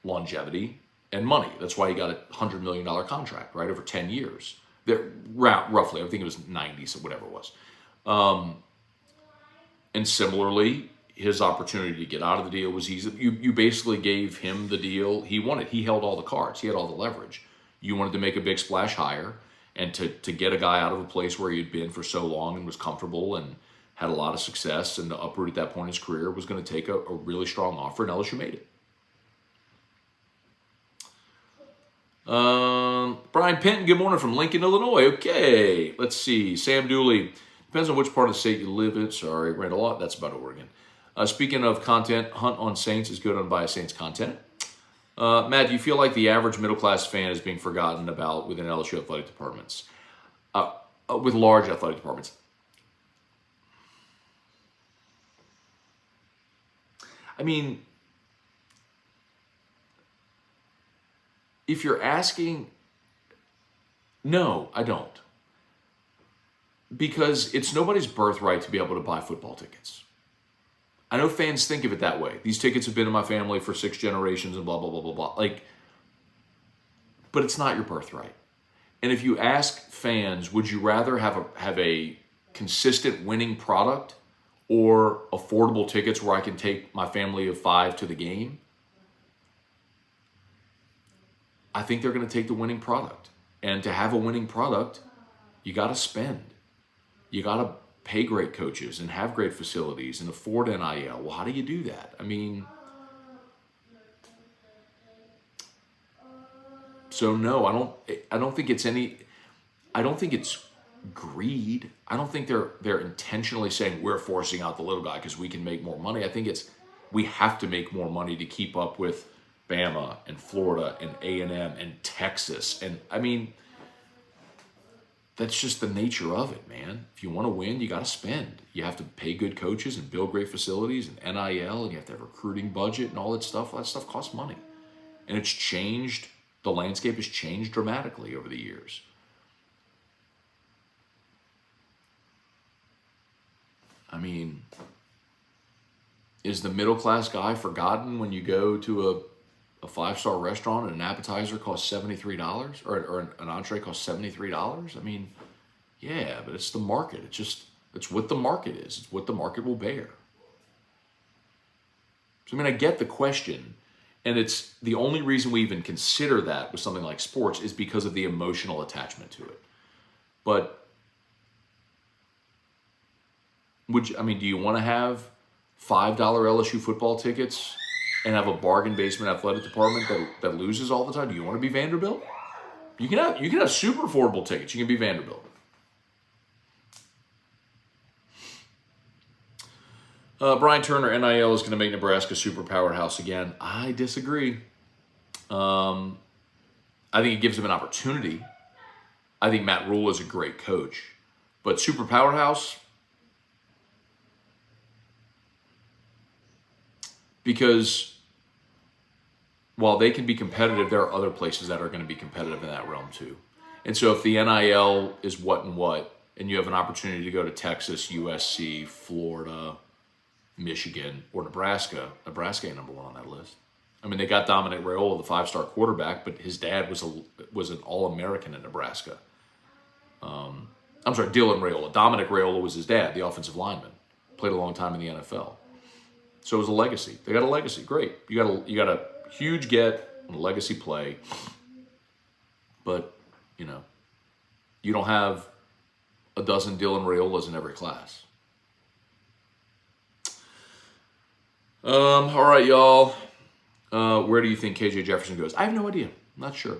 longevity and money. That's why he got a $100 million contract, right, over 10 years. Roughly, I think it was 90, so whatever it was. And similarly, his opportunity to get out of the deal was easy. You basically gave him the deal he wanted. He held all the cards. He had all the leverage. You wanted to make a big splash hire and to get a guy out of a place where he'd been for so long and was comfortable and had a lot of success and to uproot at that point in his career was going to take a really strong offer, and LSU made it. Brian Penton, good morning from Lincoln, Illinois. Okay, let's see. Sam Dooley, depends on which part of the state you live in. Sorry, read a lot. That's about Oregon. Speaking of content, Hunt on Saints is good on Bias Saints content. Matt, do you feel like the average middle-class fan is being forgotten about within LSU athletic departments? With large athletic departments? I mean, if you're asking, no, I don't. because it's nobody's birthright to be able to buy football tickets. I know fans think of it that way. These tickets have been in my family for 6 generations and blah, blah, blah, blah, blah. Like, but it's not your birthright. And if you ask fans, would you rather have a consistent winning product or affordable tickets where I can take my family of 5 to the game? I think they're going to take the winning product. And to have a winning product, you got to spend. You got to pay great coaches and have great facilities and afford NIL. Well, how do you do that? I mean, so no, I don't think it's greed. I don't think they're intentionally saying we're forcing out the little guy because we can make more money. I think it's we have to make more money to keep up with Bama and Florida and A&M and Texas. And I mean, that's just the nature of it, man. If you want to win, you got to spend. You have to pay good coaches and build great facilities and NIL, and you have to have a recruiting budget and all that stuff. All that stuff costs money. And it's changed. The landscape has changed dramatically over the years. I mean, is the middle-class guy forgotten when you go to a 5-star restaurant and an appetizer costs $73 or an entree costs $73? I mean, yeah, but it's the market. It's what the market is. It's what the market will bear. So, I mean, I get the question, and it's the only reason we even consider that with something like sports is because of the emotional attachment to it. But do you want to have $5 LSU football tickets and have a bargain basement athletic department that loses all the time? Do you want to be Vanderbilt? You can have super affordable tickets. You can be Vanderbilt. Brian Turner, NIL is going to make Nebraska a super powerhouse again. I disagree. I think it gives them an opportunity. I think Matt Rule is a great coach. But super powerhouse, because while they can be competitive, there are other places that are going to be competitive in that realm too. And so if the NIL is what, and you have an opportunity to go to Texas, USC, Florida, Michigan, or Nebraska ain't number 1 on that list. I mean, they got Dominic Raiola, the 5-star quarterback, but his dad was an All-American in Nebraska. I'm sorry, Dylan Raiola. Dominic Raiola was his dad, the offensive lineman. Played a long time in the NFL. So it was a legacy. They got a legacy. Great. You got a huge get and a legacy play. But, you don't have a dozen Dylan Raiolas in every class. All right, y'all. Where do you think KJ Jefferson goes? I have no idea. I'm not sure.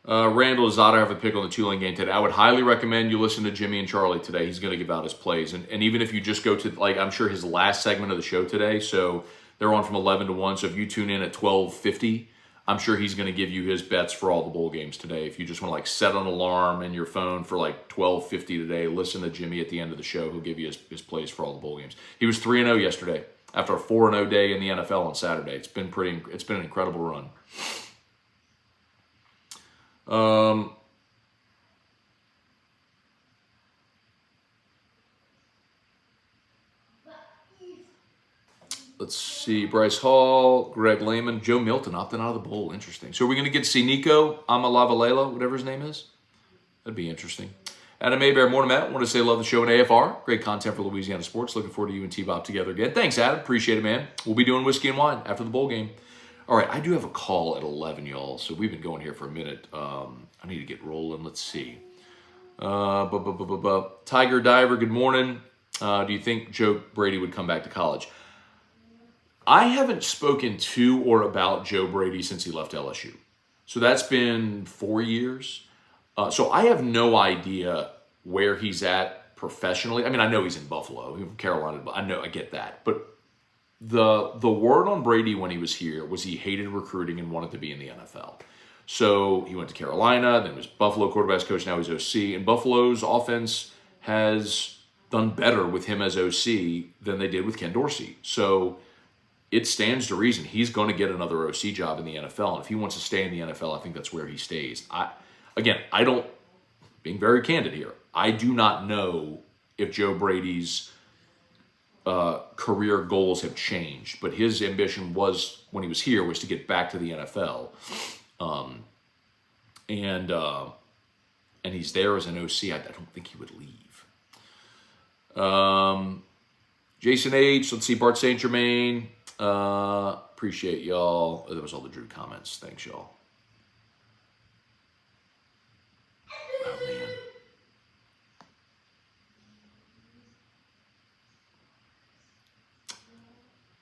Randall, does Otter have a pick on the Tulane game today? I would highly recommend you listen to Jimmy and Charlie today. He's going to give out his plays. And even if you just go to, I'm sure his last segment of the show today, so they're on from 11 to 1. So if you tune in at 12:50, I'm sure he's going to give you his bets for all the bowl games today. If you just want to set an alarm in your phone for 12:50 today, listen to Jimmy at the end of the show. He'll give you his plays for all the bowl games. He was 3-0 yesterday after a 4-0 day in the NFL on Saturday. It's been an incredible run. Let's see. Bryce Hall, Greg Lehman, Joe Milton opting out of the bowl. Interesting. So are we going to get to see Nico Amalavalelo, whatever his name is? That'd be interesting. Adam Abear, morning, Matt. Want to say love the show in AFR. Great content for Louisiana sports. Looking forward to you and T-Bob together again. Thanks, Adam. Appreciate it, man. We'll be doing whiskey and wine after the bowl game. All right, I do have a call at 11, y'all. So we've been going here for a minute. I need to get rolling. Let's see. Tiger Diver, good morning. Do you think Joe Brady would come back to college? I haven't spoken to or about Joe Brady since he left LSU. So that's been 4 years. So I have no idea where he's at professionally. I mean, I know he's in Buffalo, he's from Carolina, but I get that. But the word on Brady when he was here was he hated recruiting and wanted to be in the NFL. So he went to Carolina, then was Buffalo quarterback's coach, now he's OC. And Buffalo's offense has done better with him as OC than they did with Ken Dorsey. So it stands to reason he's going to get another OC job in the NFL. And if he wants to stay in the NFL, I think that's where he stays. I don't being very candid here, I do not know if Joe Brady's career goals have changed, but his ambition was, when he was here, was to get back to the NFL. And he's there as an OC. I don't think he would leave. Jason H. Let's see. Bart St. Germain. Appreciate y'all. Oh, that was all the Drew comments. Thanks, y'all. Oh,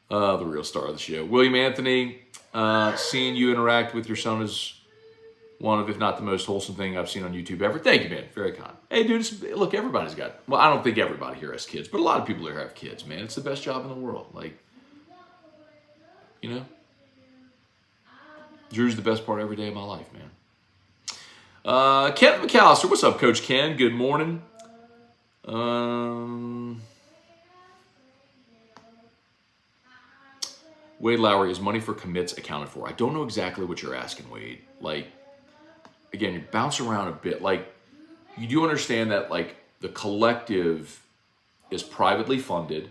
man. The real star of the show. William Anthony. Seeing you interact with your son is one of, if not the most wholesome thing I've seen on YouTube ever. Thank you, man. Very kind. Hey, dude, look, everybody's got, well, I don't think everybody here has kids, but a lot of people here have kids, man. It's the best job in the world. Like, you know? Drew's the best part every day of my life, man. Ken McAllister. What's up, Coach Ken? Good morning. Wade Lowry, is money for commits accounted for? I don't know exactly what you're asking, Wade. Like, again, you bounce around a bit. Like, you do understand that, like, the collective is privately funded,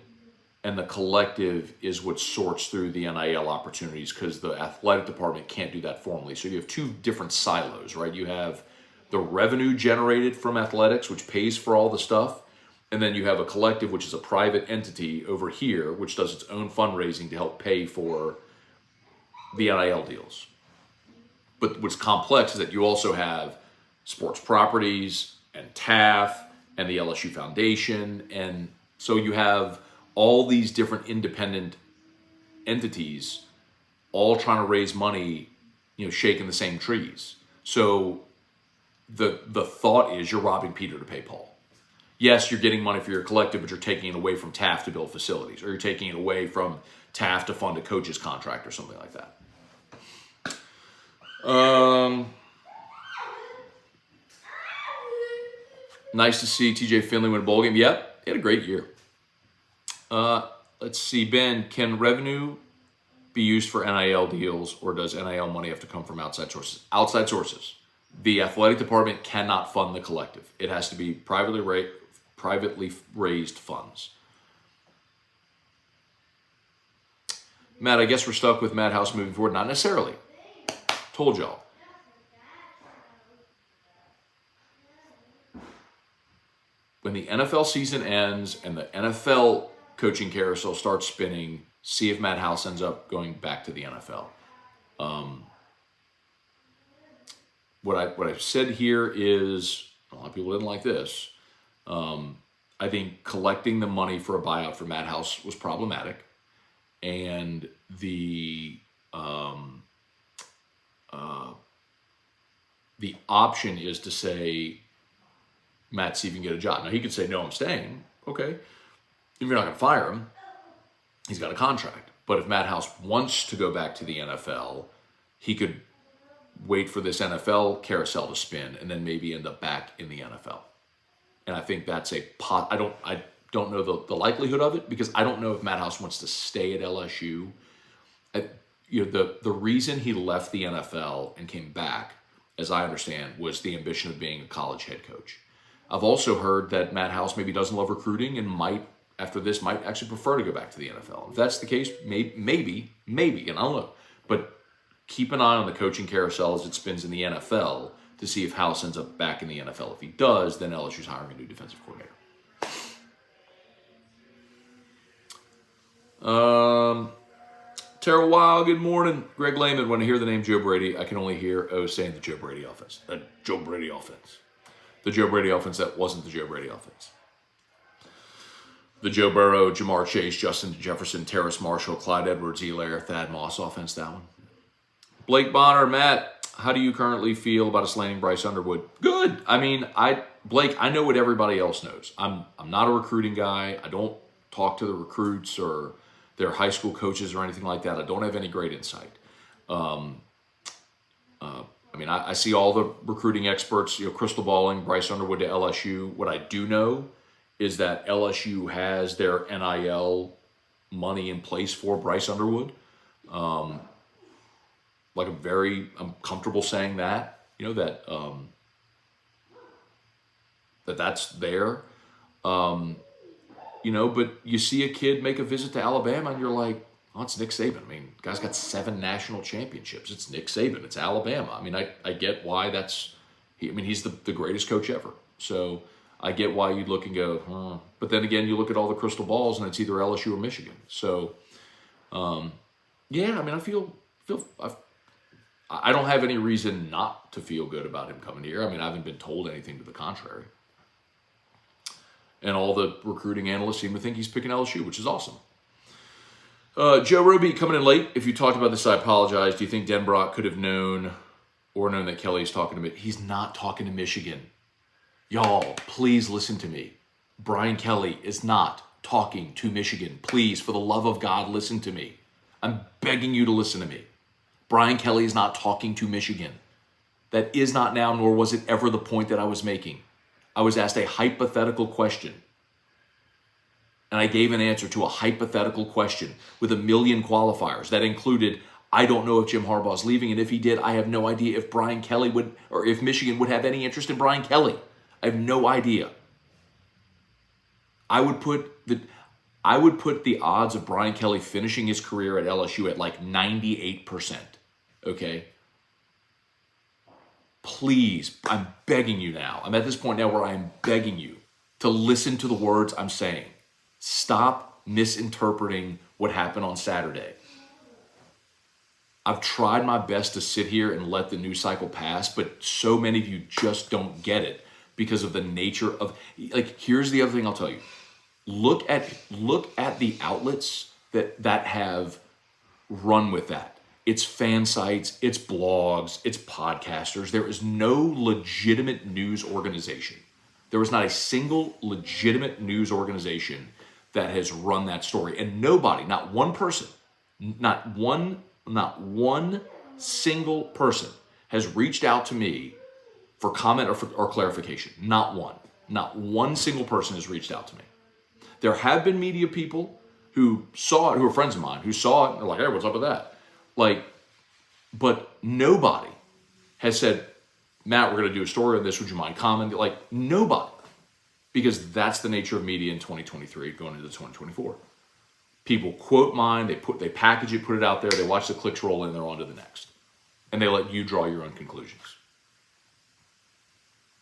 and the collective is what sorts through the NIL opportunities, because the athletic department can't do that formally. So you have two different silos, right? You have the revenue generated from athletics, which pays for all the stuff, and then you have a collective, which is a private entity over here, which does its own fundraising to help pay for the NIL deals. But what's complex is that you also have sports properties and TAF and the LSU Foundation. And so you have all these different independent entities all trying to raise money, you know, shaking the same trees. So the thought is you're robbing Peter to pay Paul. Yes, you're getting money for your collective, but you're taking it away from TAF to build facilities, or you're taking it away from TAF to fund a coach's contract or something like that. Nice to see TJ Finley win a bowl game. Yep, he had a great year. Let's see, Ben, can revenue be used for NIL deals, or does NIL money have to come from outside sources? Outside sources. The athletic department cannot fund the collective. It has to be privately raised funds. Matt, I guess we're stuck with Madhouse moving forward. Not necessarily. Told y'all. When the NFL season ends and the NFL coaching carousel starts spinning, see if Matt House ends up going back to the NFL. What I've said here is, a lot of people didn't like this. I think collecting the money for a buyout for Matt House was problematic, and the option is to say, Matt, see if you can get a job. Now, he could say, no, I'm staying. Okay. If you're not going to fire him, he's got a contract. But if Matt House wants to go back to the NFL, he could wait for this NFL carousel to spin and then maybe end up back in the NFL. And I think that's I don't know the likelihood of it, because I don't know if Matt House wants to stay at LSU. The reason he left the NFL and came back, as I understand, was the ambition of being a college head coach. I've also heard that Matt House maybe doesn't love recruiting and might actually prefer to go back to the NFL. If that's the case, maybe, and I don't know. But keep an eye on the coaching carousel as it spins in the NFL to see if House ends up back in the NFL. If he does, then LSU's hiring a new defensive coordinator. Terrell Wild, good morning. Greg Lehman, when I hear the name Joe Brady, I can only hear saying the Joe Brady offense. The Joe Brady offense. The Joe Brady offense that wasn't the Joe Brady offense. The Joe Burrow, Jamar Chase, Justin Jefferson, Terrace Marshall, Clyde Edwards-Helaire, Thad Moss offense, that one. Blake Bonner, Matt, how do you currently feel about us landing Bryce Underwood? Good. I mean, Blake, I know what everybody else knows. I'm not a recruiting guy. I don't talk to the recruits or their high school coaches or anything like that. I don't have any great insight. I see all the recruiting experts, crystal balling Bryce Underwood to LSU. What I do know is that LSU has their NIL money in place for Bryce Underwood. I'm comfortable saying that, that's there. But you see a kid make a visit to Alabama and you're like, oh, it's Nick Saban. I mean, guy's got 7 national championships. It's Nick Saban. It's Alabama. I mean, I get why he's the greatest coach ever. So I get why you'd look and go, huh. But then again, you look at all the crystal balls and it's either LSU or Michigan. So, yeah, I mean, I don't have any reason not to feel good about him coming here. I mean, I haven't been told anything to the contrary. And all the recruiting analysts seem to think he's picking LSU, which is awesome. Joe Roby coming in late. If you talked about this, I apologize. Do you think Denbrock could have known that Kelly's talking to me? He's not talking to Michigan. Y'all, please listen to me. Brian Kelly is not talking to Michigan. Please, for the love of God, listen to me. I'm begging you to listen to me. Brian Kelly is not talking to Michigan. That is not now, nor was it ever the point that I was making. I was asked a hypothetical question. And I gave an answer to a hypothetical question with a million qualifiers. That included, I don't know if Jim Harbaugh's leaving, and if he did, I have no idea if Brian Kelly would, or if Michigan would have any interest in Brian Kelly. I have no idea. I would put the odds of Brian Kelly finishing his career at LSU at like 98%. Okay? Please, I'm begging you now. I'm at this point now where I am begging you to listen to the words I'm saying. Stop misinterpreting what happened on Saturday. I've tried my best to sit here and let the news cycle pass, but so many of you just don't get it because of the nature of, here's the other thing I'll tell you. Look at the outlets that have run with that. It's fan sites, it's blogs, it's podcasters. There is no legitimate news organization. There was not a single legitimate news organization that has run that story. And nobody, not one person, not one single person has reached out to me for comment or clarification. Not one. Not one single person has reached out to me. There have been media people who saw it, who are friends of mine, who saw it, and they're like, hey, what's up with that? But nobody has said, Matt, we're going to do a story on this. Would you mind commenting? Nobody. Because that's the nature of media in 2023 going into 2024. People quote mine, they package it, put it out there, they watch the clicks roll in, they're on to the next. And they let you draw your own conclusions.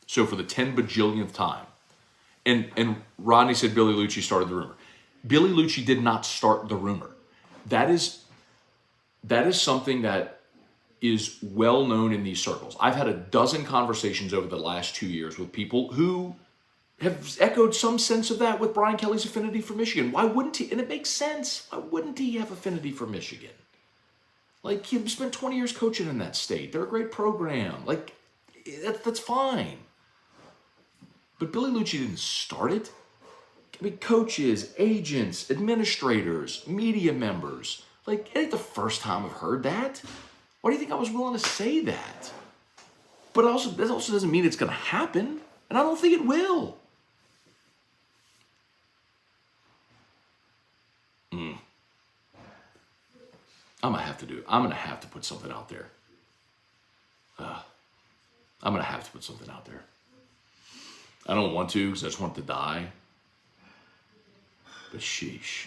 So for the 10 bajillionth time, and Rodney said Billy Lucci started the rumor. Billy Lucci did not start the rumor. That is something that is well known in these circles. I've had a dozen conversations over the last 2 years with people who have echoed some sense of that with Brian Kelly's affinity for Michigan. Why wouldn't he? And it makes sense. Why wouldn't he have affinity for Michigan? He spent 20 years coaching in that state. They're a great program. That's fine. But Billy Lucci didn't start it. I mean, coaches, agents, administrators, media members. It ain't the first time I've heard that. Why do you think I was willing to say that? But that also doesn't mean it's going to happen. And I don't think it will. I'm going to have to put something out there. I'm going to have to put something out there. I don't want to because I just want it to die. But sheesh.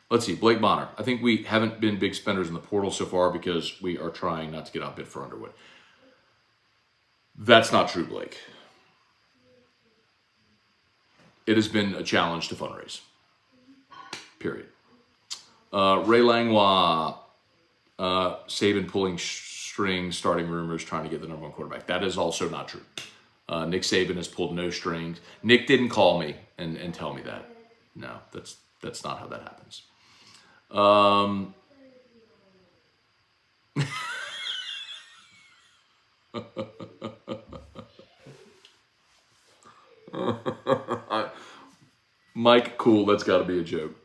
Let's see, Blake Bonner. I think we haven't been big spenders in the portal so far because we are trying not to get outbid for Underwood. That's not true, Blake. It has been a challenge to fundraise. Period. Ray Langlois, Saban pulling strings, starting rumors, trying to get the number 1 quarterback. That is also not true. Nick Saban has pulled no strings. Nick didn't call me and tell me that. No, that's not how that happens. Mike, cool, that's got to be a joke.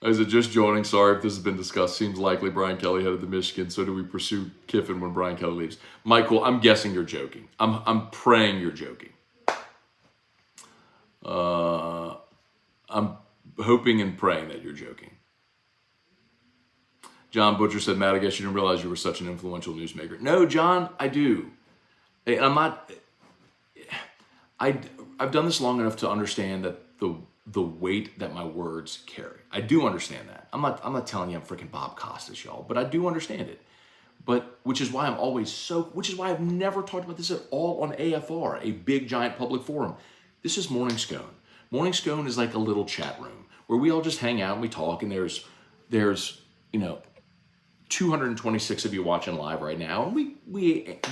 I said, just joining, sorry if this has been discussed. Seems likely Brian Kelly headed to Michigan, so do we pursue Kiffin when Brian Kelly leaves? Michael, I'm guessing you're joking. I'm praying you're joking. I'm hoping and praying that you're joking. John Butcher said, Matt, I guess you didn't realize you were such an influential newsmaker. No, John, I do. And I'm not, I've done this long enough to understand that the weight that my words carry. I do understand that. I'm not telling you I'm freaking Bob Costas, y'all, but I do understand it. But which is why I've never talked about this at all on AFR, a big giant public forum. This is Morning Scone. Morning Scone is like a little chat room where we all just hang out and we talk, and there's 226 of you watching live right now, and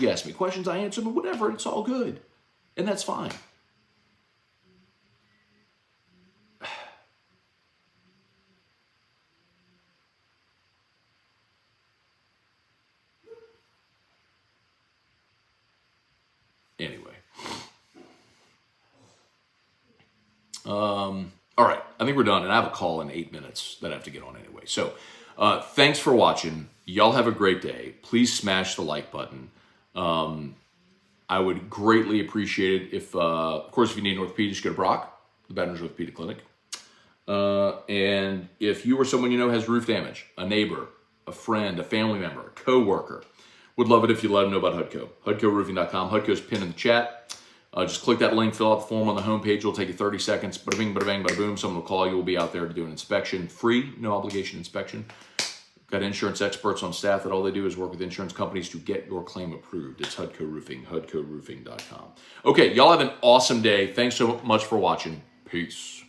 you ask me questions, I answer them, whatever, it's all good. And that's fine. Anyway. All right, I think we're done, and I have a call in 8 minutes that I have to get on anyway. So thanks for watching. Y'all have a great day. Please smash the like button. I would greatly appreciate it if, of course, if you need an orthopedist, go to Brock, the Veterans Orthopedic Clinic. And if you or someone you know has roof damage, a neighbor, a friend, a family member, a coworker, would love it if you let them know about HUDCO. HUDCOroofing.com. HUDCO's pinned in the chat. Just click that link, fill out the form on the homepage. It'll take you 30 seconds. Bada bing, bada bang, bada boom. Someone will call you. We'll be out there to do an inspection. Free, no obligation inspection. Got insurance experts on staff that all they do is work with insurance companies to get your claim approved. It's HUDCO Roofing, HUDCOroofing.com. Okay, y'all have an awesome day. Thanks so much for watching. Peace.